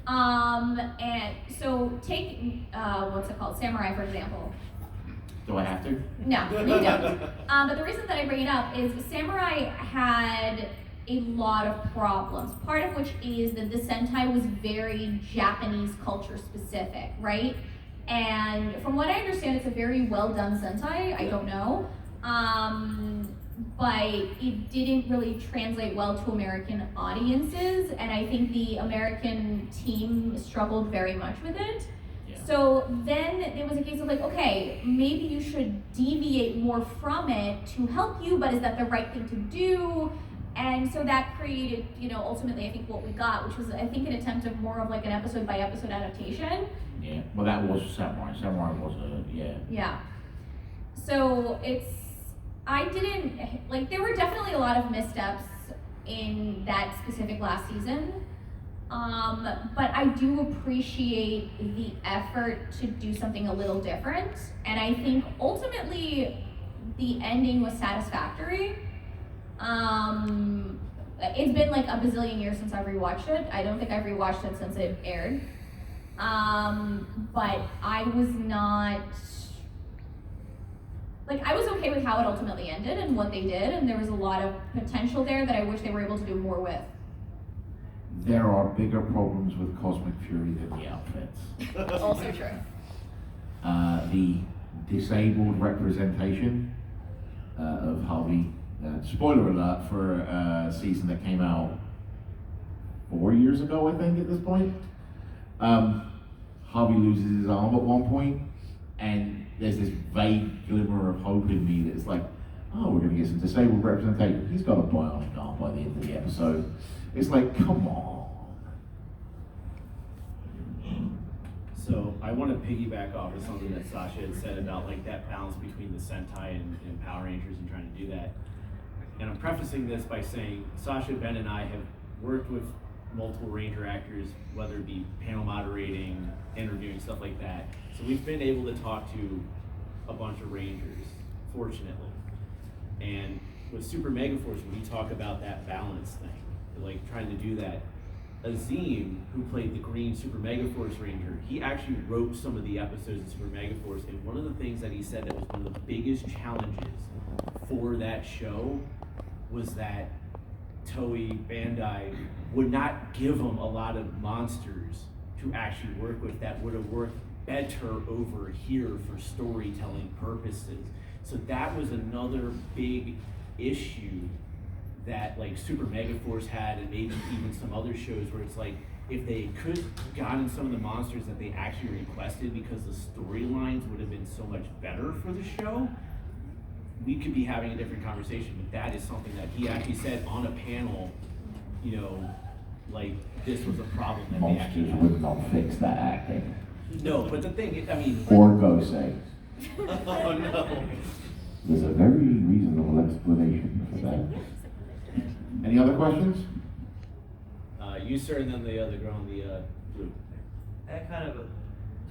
And so take, what's it called, Samurai, for example. Do I have to? No, you don't. But the reason that I bring it up is Samurai had a lot of problems. Part of which is that the Sentai was very Japanese culture specific, right? And from what I understand, it's a very well done Sentai. I don't know. But it didn't really translate well to American audiences, and I think the American team struggled very much with it. Yeah. So then it was a case of like, okay, maybe you should deviate more from it to help you, but is that the right thing to do? And so that created, ultimately I think what we got, which was I think an attempt of more of like an episode by episode adaptation. Yeah, well that was Samurai. Samurai was Yeah. So there were definitely a lot of missteps in that specific last season, but I do appreciate the effort to do something a little different, and I think ultimately the ending was satisfactory. It's been like a bazillion years since I've rewatched it. I don't think I've rewatched it since it aired, but I was not... I was okay with how it ultimately ended and what they did, and there was a lot of potential there that I wish they were able to do more with. There are bigger problems with Cosmic Fury than the outfits. Also true. The disabled representation of Harvey. Spoiler alert for a season that came out 4 years ago, I think, at this point. Harvey loses his arm at one point, and there's this vague glimmer of hope in me that's like, oh, we're going to get some disabled representation. He's got a bionic arm by the end of the episode. It's like, come on. So I want to piggyback off of something that Sasha had said about that balance between the Sentai and Power Rangers and trying to do that. And I'm prefacing this by saying Sasha, Ben, and I have worked with multiple Ranger actors, whether it be panel moderating, interviewing, stuff like that. So we've been able to talk to a bunch of Rangers, fortunately. And with Super Megaforce, when we talk about that balance thing, trying to do that, Azim, who played the green Super Megaforce Ranger, he actually wrote some of the episodes of Super Megaforce, and one of the things that he said that was one of the biggest challenges for that show was that Toei Bandai would not give him a lot of monsters to actually work with that would have worked better over here for storytelling purposes. So that was another big issue that Super Megaforce had, and maybe even some other shows where it's if they could have gotten some of the monsters that they actually requested because the storylines would have been so much better for the show, we could be having a different conversation. But that is something that he actually said on a panel, this was a problem that they actually Monsters had. would not fix that acting. No, but the thing, Or Gosei. oh no. There's a very reasonable explanation for that. Any other questions? You, sir, and then the other girl in the blue. I have kind of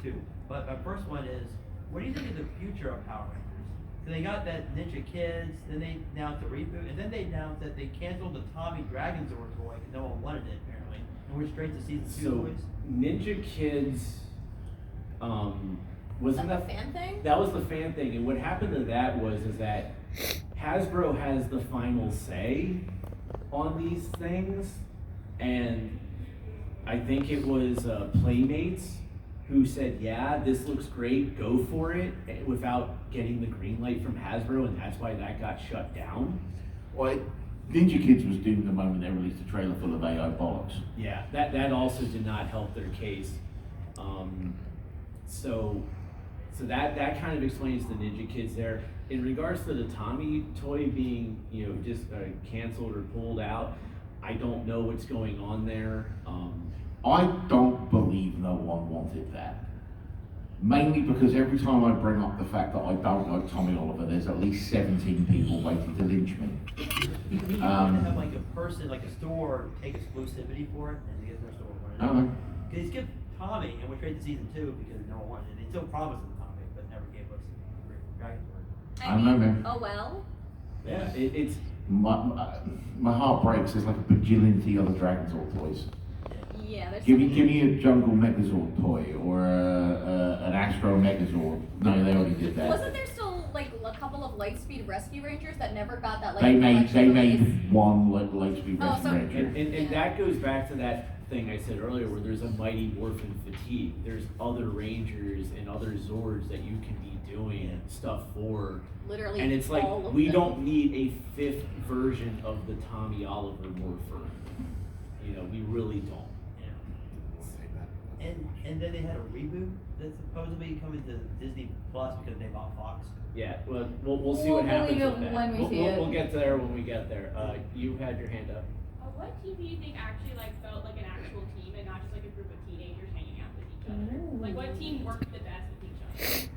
two. But my first one is, what do you think of the future of Power Rangers? So they got that Ninja Kids, then they announced a reboot, and then they announced that they canceled the Tommy Dragonzord toy because no one wanted it apparently, and we're straight to season 2 So toys. Ninja Kids, wasn't that a fan thing? That was the fan thing, and what happened to that is that Hasbro has the final say on these things, and I think it was Playmates who said, yeah, this looks great, go for it, without getting the green light from Hasbro, and that's why that got shut down. Well, Ninja Kids was doomed the moment they released a trailer full of AI bollocks. Yeah, that also did not help their case. So So that kind of explains the Ninja Kids there. In regards to the Tommy toy being, just canceled or pulled out, I don't know what's going on there. I don't believe no one wanted that. Mainly because every time I bring up the fact that I don't like Tommy Oliver, there's at least 17 people waiting to lynch me. You need to have like a person, like a store, take exclusivity for it, and get their store running. I don't know. Because give Tommy, and we're straight to season 2 because no one wanted it. They still promised him Tommy, but never gave us Dragon Lord. I know, man. Oh well. Yeah, it's My heart breaks. There's like a bajillion other Dragon Zord toys. Yeah, there's Give me a Jungle Megazord toy or an Astro Megazord. No, they already did that. Wasn't there still like a couple of Lightspeed Rescue Rangers that never got that like They collection release? made one Lightspeed Oh, Rescue so- Ranger. and that goes back to that thing I said earlier where there's a Mighty Morphin fatigue. There's other Rangers and other Zords that you can be doing stuff for. Literally And it's like, all of we them. don't need a 5th version of the Tommy Oliver Morpher. We really don't. And then they had a reboot that's supposedly coming to Disney Plus because they bought Fox. Yeah, well, we'll see We'll what happens believe with it that. when we see it. We'll get there when we get there. You had your hand up. What team do you think actually felt like an actual team and not just like a group of teenagers hanging out with each other? Ooh. Like what team worked the best with each other?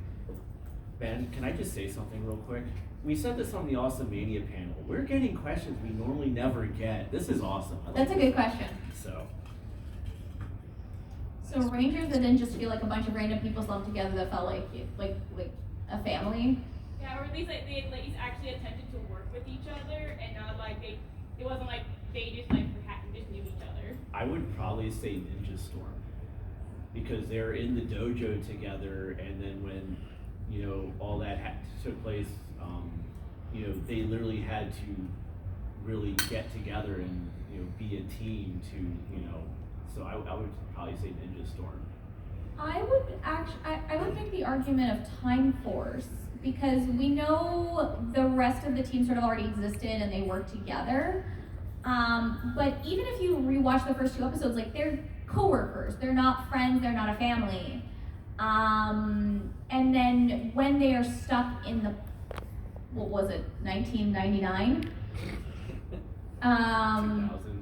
Ben, can I just say something real quick? We said this on the Awesome Mania panel. We're getting questions we normally never get. This is awesome. I like That's a this. good question. So Rangers that didn't just feel like a bunch of random people slumped together that felt like a family. Yeah, or at least like they at least actually attempted to work with each other and not like it wasn't like they just just knew each other. I would probably say Ninja Storm because they're in the dojo together, and then when all that took place, they literally had to really get together and be a team to So I would probably say Ninja Storm. I would make the argument of Time Force because we know the rest of the team sort of already existed and they worked together. But even if you rewatch the first 2 episodes, like they're coworkers, they're not friends, they're not a family. And then when they are stuck in the, what was it, 1999?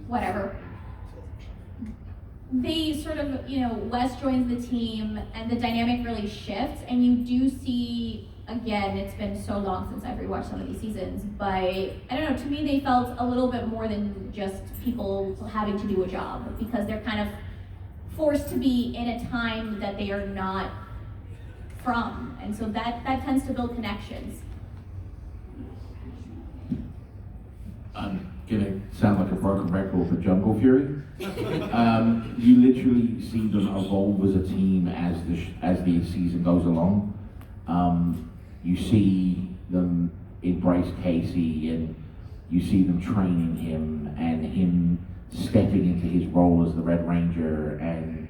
Whatever. They sort of, Wes joins the team and the dynamic really shifts, and you do see, again, it's been so long since I've rewatched some of these seasons, but I don't know, to me they felt a little bit more than just people having to do a job, because they're kind of forced to be in a time that they are not from, and so that tends to build connections. I'm gonna sound like a broken record for Jungle Fury. You literally see them evolve as a team as the season goes along. You see them embrace Casey, and you see them training him, and him stepping into his role as the Red Ranger, and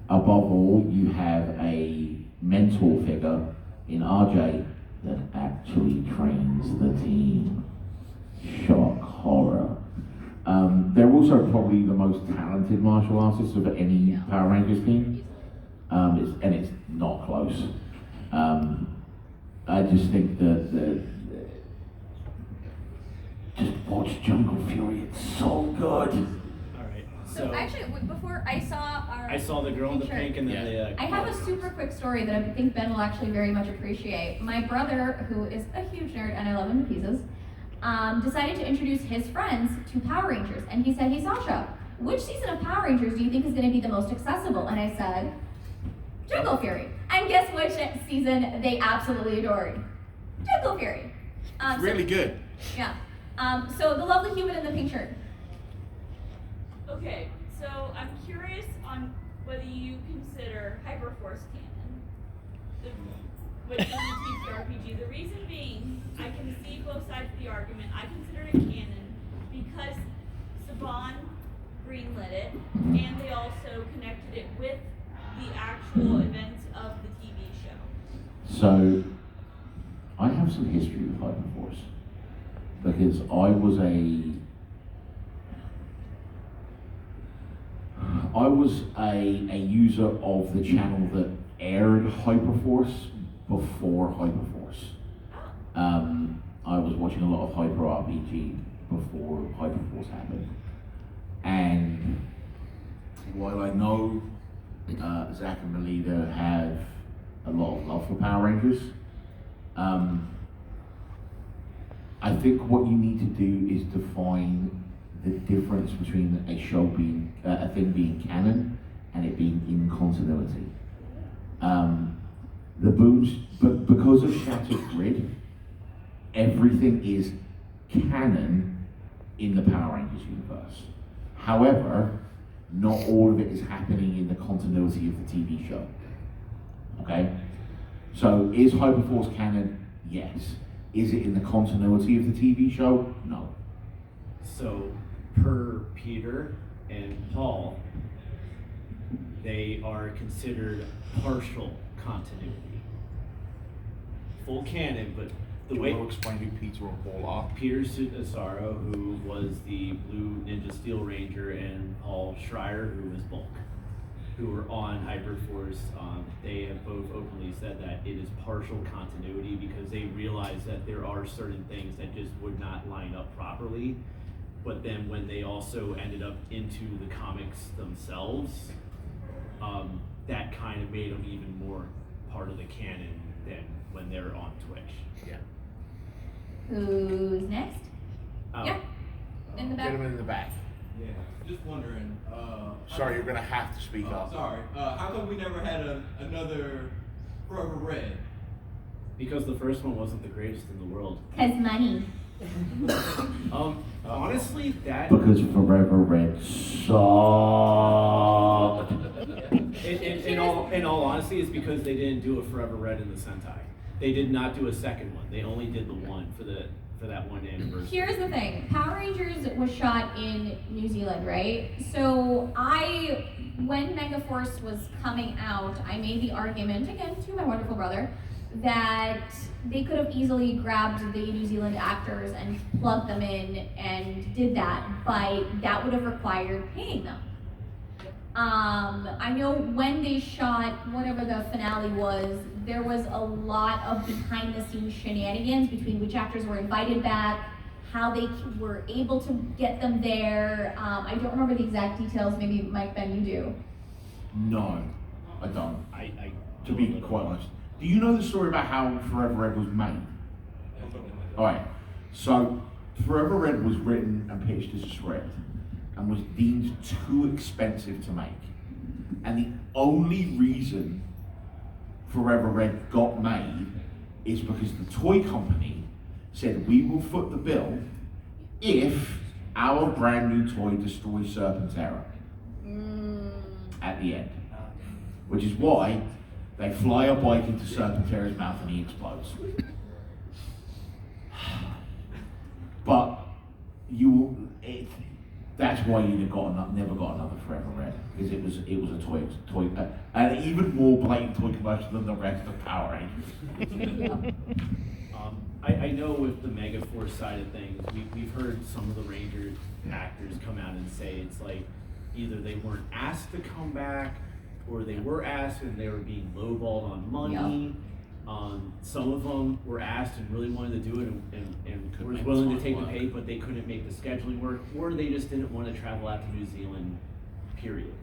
above all, you have a mentor figure in RJ that actually trains the team. Shock horror. They're also probably the most talented martial artists of any Power Rangers team, it's not close. I just think that just watch Jungle Fury. It's so good. All right. So actually, before I saw the girl in the picture. pink and then the. I have a super quick story that I think Ben will actually very much appreciate. My brother, who is a huge nerd and I love him to pieces, decided to introduce his friends to Power Rangers, and he said, "Hey Sasha, which season of Power Rangers do you think is going to be the most accessible?" And I said, "Jungle Fury." And guess which season they absolutely adored? Jungle Fury. It's really good. Yeah. So the lovely human in the pink shirt. Okay, so I'm curious on whether you consider Hyperforce canon with the RPG. The reason being, I can see both sides of the argument. I consider it canon because Saban greenlit it, and they also connected it with the actual events of the TV show. So, I have some history with Hyperforce because I was a user of the channel that aired Hyperforce before Hyperforce. I was watching a lot of Hyper RPG before Hyperforce happened. And while I know Zach and Melida have a lot of love for Power Rangers, I think what you need to do is define the difference between a show being, a thing being canon and it being in continuity. The booms, but because of Shattered Grid, everything is canon in the Power Rangers universe. However, not all of it is happening in the continuity of the TV show. Okay? So, is Hyperforce canon? Yes. Is it in the continuity of the TV show? No. So, per Peter and Paul, they are considered partial continuity. Full canon, but the Do way you want to explain who Peter and Paul are? Peter Cesaro, who was the Blue Ninja Steel Ranger, and Paul Schreier, who was Bulk, who were on Hyperforce. They have both openly said that it is partial continuity because they realize that there are certain things that just would not line up properly. But then when they also ended up into the comics themselves, that kind of made them even more part of the canon than when they're on Twitch. Yeah. Who's next? Yeah, in the back. Gentleman in the back. Yeah, just wondering. Sorry, you're gonna have to speak up. Sorry. How come we never had another Forever Red? Because the first one wasn't the greatest in the world. 'Cause money. Honestly, that Because Forever Red sucked. in all honesty, it's because they didn't do a Forever Red in the Sentai. They did not do a second one. They only did the one for that one anniversary. Here's the thing. Power Rangers was shot in New Zealand, right? So when Megaforce was coming out, I made the argument, again, to my wonderful brother, that they could have easily grabbed the New Zealand actors and plugged them in and did that, but that would have required paying them. I know when they shot whatever the finale was, there was a lot of behind the scenes shenanigans between which actors were invited back, how they were able to get them there. I don't remember the exact details, maybe Mike, Ben, you do. No, I don't. I To be quite honest. Do you know the story about how Forever Red was made? Alright, so Forever Red was written and pitched as a script and was deemed too expensive to make. And the only reason Forever Red got made is because the toy company said, we will foot the bill if our brand new toy destroys Serpentera at the end. Which is why they fly a bike into Serpentera's mouth and he explodes. But that's why you never got another Forever Red, because it was a toy, an even more blatant toy commercial than the rest of Power Rangers. I know with the Megaforce side of things, we've heard some of the Ranger actors come out and say it's like either they weren't asked to come back, or they were asked and they were being lowballed on money. Some of them were asked and really wanted to do it and were willing to take the pay, but they couldn't make the scheduling work, or they just didn't want to travel out to New Zealand, period.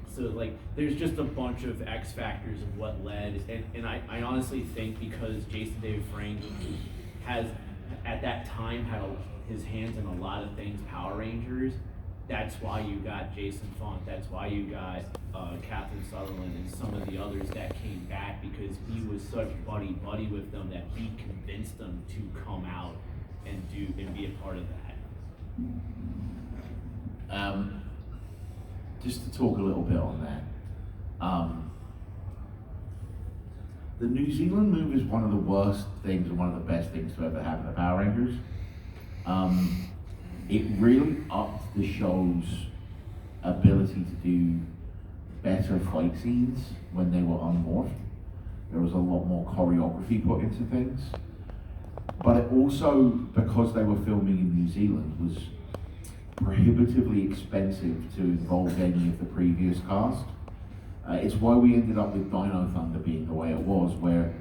So like, there's just a bunch of X factors of what led, and I honestly think because Jason David Frank has, at that time, had his hands in a lot of things Power Rangers, that's why you got Jason Font, that's why you got Catherine Sutherland and some of the others that came back, because he was such buddy with them that he convinced them to come out and be a part of that. Just to talk a little bit on that. The New Zealand move is one of the worst things and one of the best things to ever happen to Power Rangers. It really upped the show's ability to do better fight scenes when they were unmorphed. There was a lot more choreography put into things. But it also, because they were filming in New Zealand, was prohibitively expensive to involve any of the previous cast. It's why we ended up with Dino Thunder being the way it was, where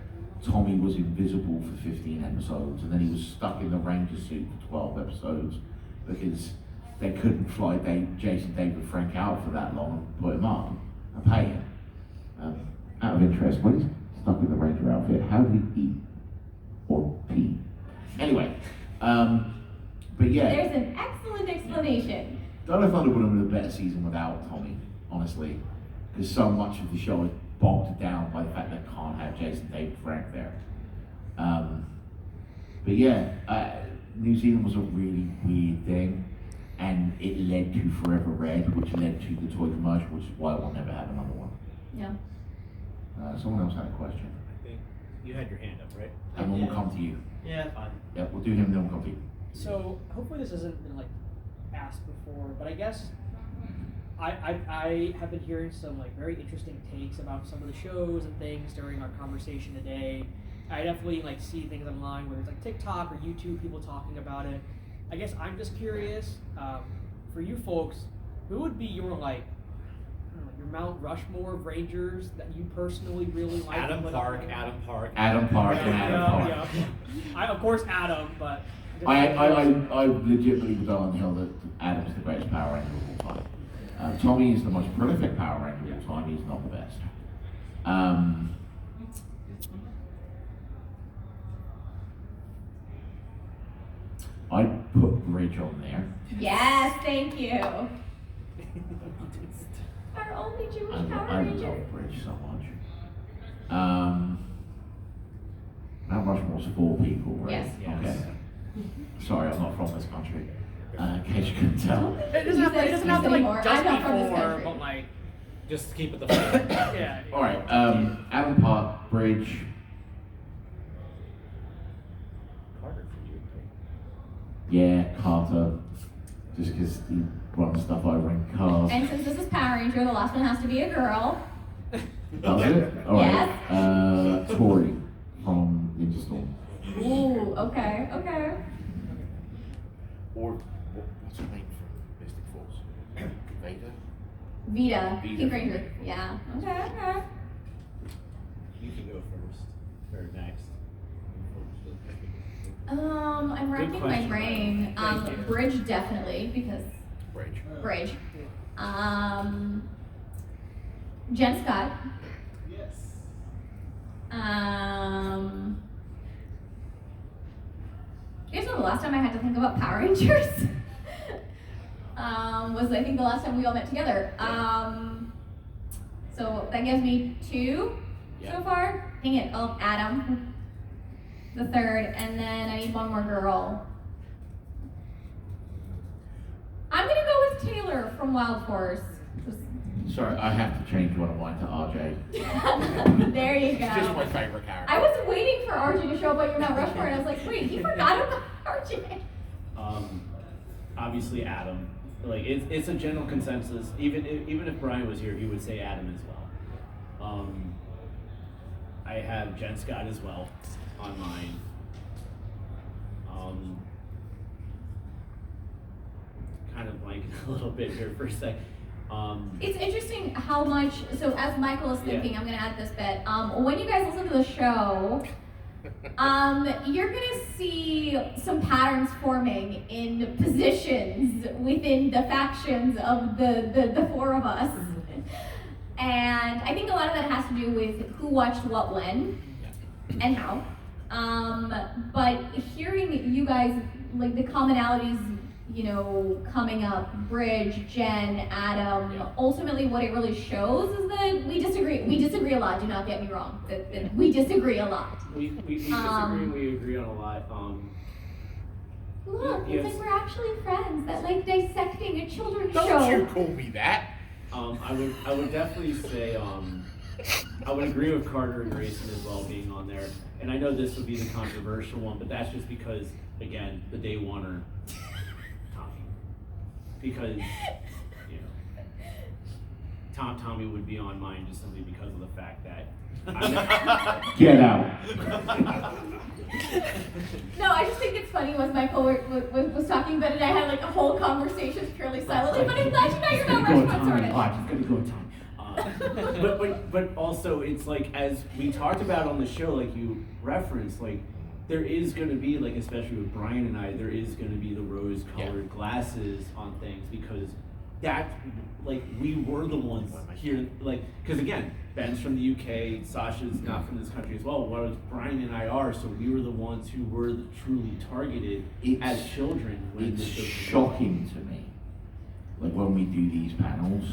Tommy was invisible for 15 episodes, and then he was stuck in the Ranger suit for 12 episodes because they couldn't fly Jason David Frank out for that long and put him up and pay him. Out of interest, when he's stuck in the Ranger outfit, how did he eat or pee? Anyway, but yeah. There's an excellent explanation. Dino Thunder would have been a better season without Tommy, honestly, because so much of the show is bogged down by the fact that they can't have Jason David Frank there. But yeah, New Zealand was a really weird thing, and it led to Forever Red, which led to the toy commercial, which is why we'll never have another one. Yeah. Someone else had a question. I think you had your hand up, right? And then we'll come to you. Yeah, fine. Yeah, we'll do him, then we'll come to you. So hopefully this hasn't been like asked before, but I guess I have been hearing some like very interesting takes about some of the shows and things during our conversation today. I definitely like see things online, whether it's like TikTok or YouTube, people talking about it. I guess I'm just curious, for you folks, who would be your like, I don't know, your Mount Rushmore of Rangers that you personally really like? Adam Park. and Adam Park. Of course Adam, but I legitimately would die on the hill that Adam's the greatest Power Ranger of all time. Tommy is the most prolific Power Ranger of all time. He's not the best. I'd put Bridge on there. Yes, thank you. Our only Jewish Power I Ranger. love Bridge so much. Mount Rushmore's 4 people, right? Yes. Okay. Sorry, I'm not from this country. In case you couldn't tell. it doesn't have to like just I'm not from this before, country. but like Just keep it the fun. yeah. All right. Adam Park, Bridge. Carter for you, right? Yeah, Carter. Just because he runs stuff over in cars. And since this is Power Ranger, the last one has to be a girl. Does it? All right. Tori from Ninja Storm. Ooh, okay. Or what's her name from Mystic Force? Veda. Vita, Vita. Pink Ranger. Yeah. Okay. You can go first or next. I'm racking my question, brain. Thank you. Bridge definitely because Bridge. Bridge. Jen Scott. Yes. You guys know the last time I had to think about Power Rangers? Was I think the last time we all met together. So that gives me 2 so far. Dang it, Adam, the 3rd, and then I need 1 more girl. I'm gonna go with Taylor from Wild Horse. Sorry, I have to change one of mine to RJ. There you go. She's just my favorite character. I was waiting for RJ to show up on your Mount Rushmore, and I was like, wait, he forgot about RJ. Obviously Adam. Like it's a general consensus. Even if Brian was here, he would say Adam as well. I have Jen Scott as well on mine. Kind of blanking a little bit here for a sec. It's interesting how much, so as Michael is thinking, I'm gonna add this bit. When you guys listen to the show, you're gonna see some patterns forming in positions within the factions of the 4 of us. And I think a lot of that has to do with who watched what when and how. But hearing you guys, like the commonalities, coming up, Bridge, Jen, Adam, ultimately what it really shows is that we disagree. We disagree a lot, do not get me wrong. That we disagree a lot. We disagree and we agree on a lot. Look, yes. it's like we're actually friends that like dissecting a children's show. Don't you call me that. I would definitely say I would agree with Carter and Grayson as well being on there. And I know this would be the controversial one, but that's just because, again, the day oneer, Tommy. Because, Tommy would be on mine just simply because of the fact that Get out. No, I just think it's funny was Michael was talking about it. I had like a whole conversation purely silently, but I'm glad you got your Mount Rushmore sorted. Just gonna go with Tommy. But also it's like, as we talked about on the show, like you referenced, like there is going to be, like, especially with Brian and I, there is going to be the rose-colored glasses on things, because that, like, we were the ones here, like, because again, Ben's from the UK, Sasha's not from this country as well, whereas Brian and I are, so we were the ones who were truly targeted as children. It's shocking to me, like, when we do these panels,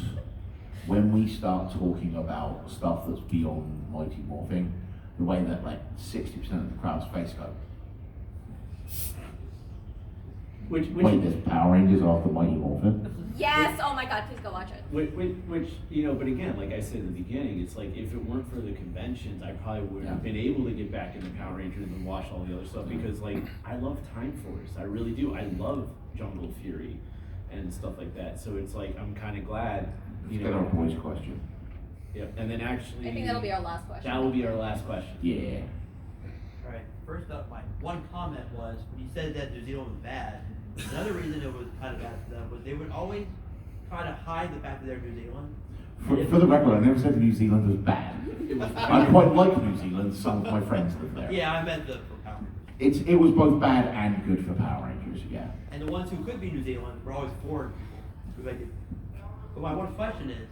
when we start talking about stuff that's beyond Mighty Morphing, the way that, like, 60% of the crowd's face go. Which Wait, there's Power Rangers after Mighty Morphin? Yes. Oh my God, please go watch it. Which, you know, but again, like I said at the beginning, it's like, if it weren't for the conventions, I probably wouldn't have been able to get back into Power Rangers and watch all the other stuff, because, like, I love Time Force, I really do. I love Jungle Fury and stuff like that. So it's like, I'm kind of glad, you Let's know. get our boys question. Yep, and then actually. I think that'll be our last question. That will be our last question. Yeah. All right. First up, my one comment was when you said that New Zealand was bad. Another reason it was kind of bad for them was they would always try to hide the fact that they're New Zealand. For the record, I never said New Zealand was bad. I quite like New Zealand. Some of my friends live there. Yeah, I meant for Power Rangers. It was both bad and good for Power Rangers. Yeah. And the ones who could be New Zealand were always foreign people. But my one question is,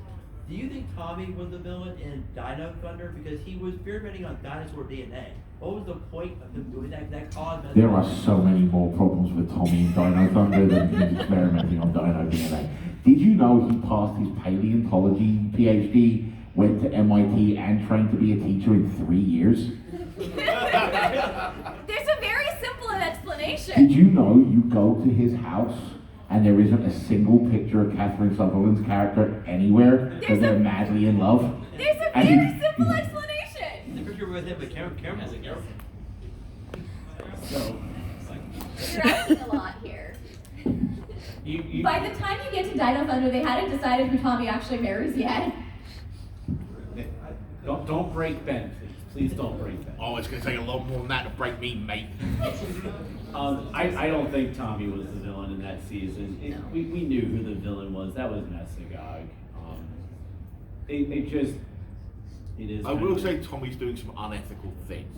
do you think Tommy was the villain in Dino Thunder? Because he was experimenting on dinosaur DNA. What was the point of him doing that? That caused There are so many more problems with Tommy and Dino Thunder than him experimenting on Dino DNA. Did you know he passed his paleontology PhD, went to MIT, and trained to be a teacher in 3 years? There's a very simple explanation. Did you know you go to his house and there isn't a single picture of Catherine Sutherland's character anywhere because they're madly in love? There's a And very simple explanation. The picture with him, but Karen has a girlfriend. So, You're asking a lot here. By the time you get to Dino Thunder, they hadn't decided who Tommy actually marries yet. Don't break Ben, please. Please don't break Ben. Oh, it's going to take a lot more than that to break me, mate. I don't think Tommy was the villain in that season. We knew who the villain was. That was Messagog. They just, it is. I will say Tommy's doing some unethical things.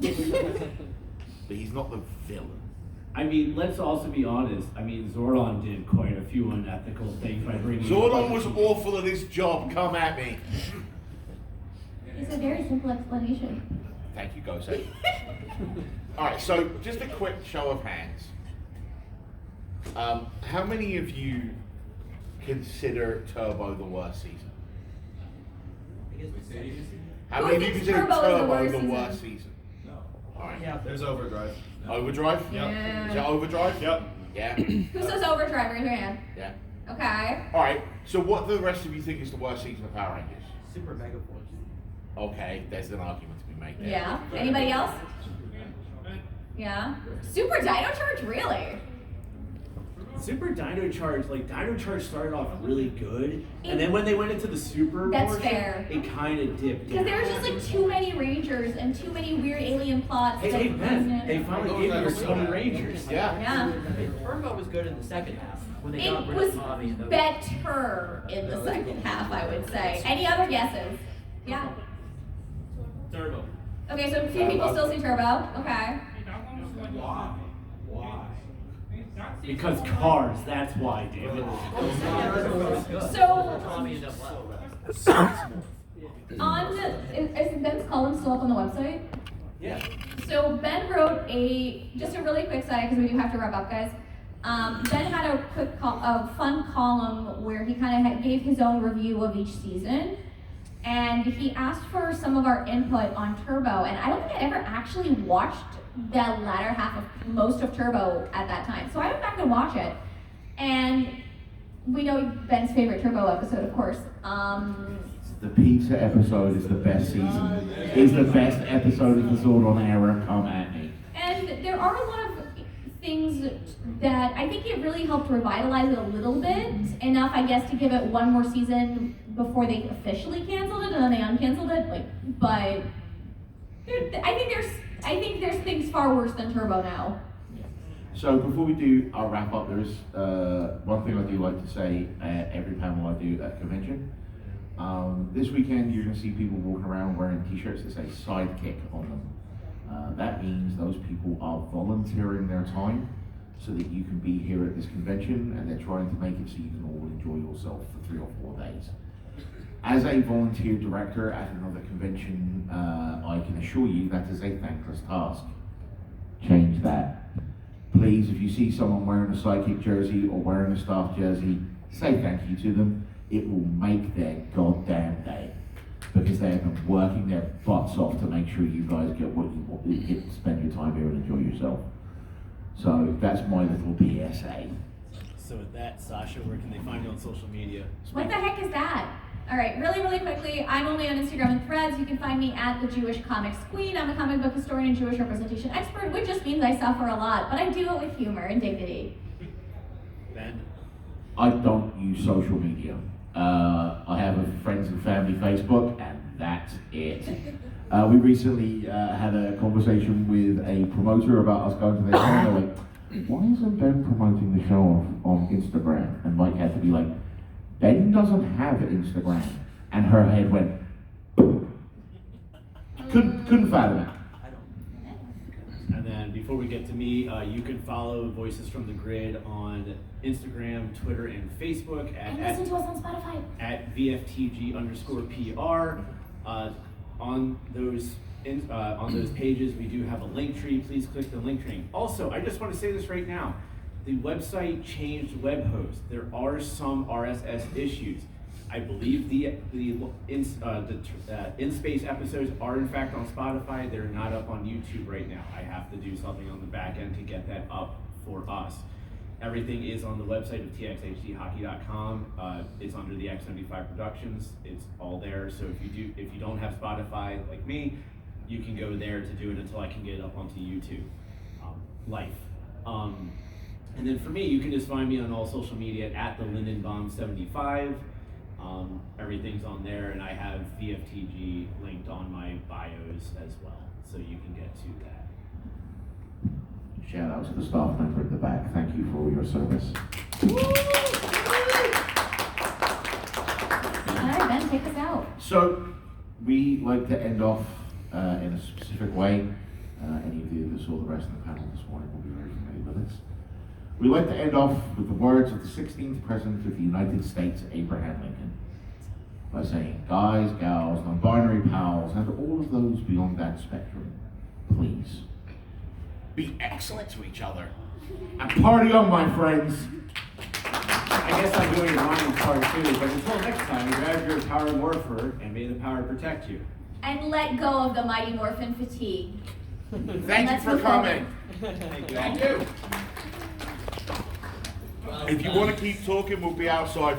But he's not the villain. I mean, let's also be honest. I mean, Zordon did quite a few unethical things by bringing. Zordon was awful at his job. Come at me. It's a very simple explanation. Thank you, Gosei. All right, so just a quick show of hands. How many of you consider Turbo the worst season? How many of you consider Turbo the worst season? No. All right. Yeah. There's Overdrive. Overdrive? Yeah. Is that Overdrive? Yep. Yeah. Who says Overdrive? Raise your hand. Yeah. Okay. All right. So, what do the rest of you think is the worst season of Power Rangers? Super Mega Force. Okay, there's an argument to be made there. Yeah. Anybody else? Yeah. Super Dino Charge, really? Super Dino Charge, like Dino Charge started off really good, and then when they went into the Super That's portion, fair. it kind of dipped Because down. there was just like too many Rangers and too many weird alien plots. Hey, Ben, they finally gave you so many Rangers. Yeah. Yeah. Turbo was good in the second half when they It got rid was of Tommy and those. better in the second half, I would say. Any other guesses? Yeah. Turbo. Okay, so a few people still see Turbo. Okay. Why? Why? Because cars, that's why, David. So Tommy ended up left. on is Ben's column still up on the website? Yeah. So Ben wrote just a really quick side because we do have to wrap up, guys. Ben had a fun column where he kind of gave his own review of each season, and he asked for some of our input on Turbo. And I don't think I ever actually watched the latter half of most of Turbo at that time, so I went back to watch it, and we know Ben's favorite Turbo episode, of course. The pizza episode is the best season. Is the best episode of the Zordon era. Come at me. And there are a lot of things that I think it really helped revitalize it a little bit, enough, I guess, to give it one more season before they officially canceled it, and then they uncanceled it. But I think there's things far worse than Turbo now. So before we do our wrap up, there is one thing I do like to say at every panel I do at convention. This weekend, you're going to see people walking around wearing t-shirts that say sidekick on them. That means those people are volunteering their time so that you can be here at this convention, and they're trying to make it so you can all enjoy yourself for 3 or 4 days. As a volunteer director at another convention, I can assure you that is a thankless task. Change that. Please, if you see someone wearing a sidekick jersey or wearing a staff jersey, say thank you to them. It will make their goddamn day, because they have been working their butts off to make sure you guys get what you want, get to spend your time here and enjoy yourself. So that's my little PSA. So with that, Sasha, where can they find you on social media? What the heck is that? All right, really quickly, I'm only on Instagram and Threads. You can find me at the Jewish Comics Queen. I'm a comic book historian and Jewish representation expert, which just means I suffer a lot, but I do it with humor and dignity. Ben? I don't use social media. I have a friends and family Facebook, and that's it. We recently had a conversation with a promoter about us going to their show, and they're like, why isn't Ben promoting the show on Instagram? And Mike had to be like, Ben doesn't have Instagram. And her head went, couldn't fathom it. And then before we get to me, you can follow Voices from the Grid on Instagram, Twitter, and Facebook And listen to us on Spotify. at VFTG_PR. On those pages, we do have a link tree. Please click the link tree. Also, I just want to say this right now. The website changed web host. There are some RSS issues. I believe the in-space episodes are in fact on Spotify. They're not up on YouTube right now. I have to do something on the back end to get that up for us. Everything is on the website of txhdhockey.com. It's under the X75 Productions. It's all there. So if you don't have Spotify like me, you can go there to do it until I can get it up onto YouTube. Life. And then for me, you can just find me on all social media at the Lindenbaum75. Everything's on there, and I have VFTG linked on my bios as well, so you can get to that. Shout out to the staff member at the back. Thank you for all your service. All right, Ben, take us out. So, we like to end off in a specific way. Any of you that saw the rest of the panel this morning will be very familiar with this. We like to end off with the words of the 16th President of the United States, Abraham Lincoln, by saying, guys, gals, non-binary pals, and all of those beyond that spectrum, please be excellent to each other. And party on, my friends. I guess I'm doing a rhyming part too, but until next time, grab your power morpher and may the power protect you. And let go of the mighty morphin fatigue. Thank you for coming. Thank you. Thank you. If you want to keep talking, we'll be outside.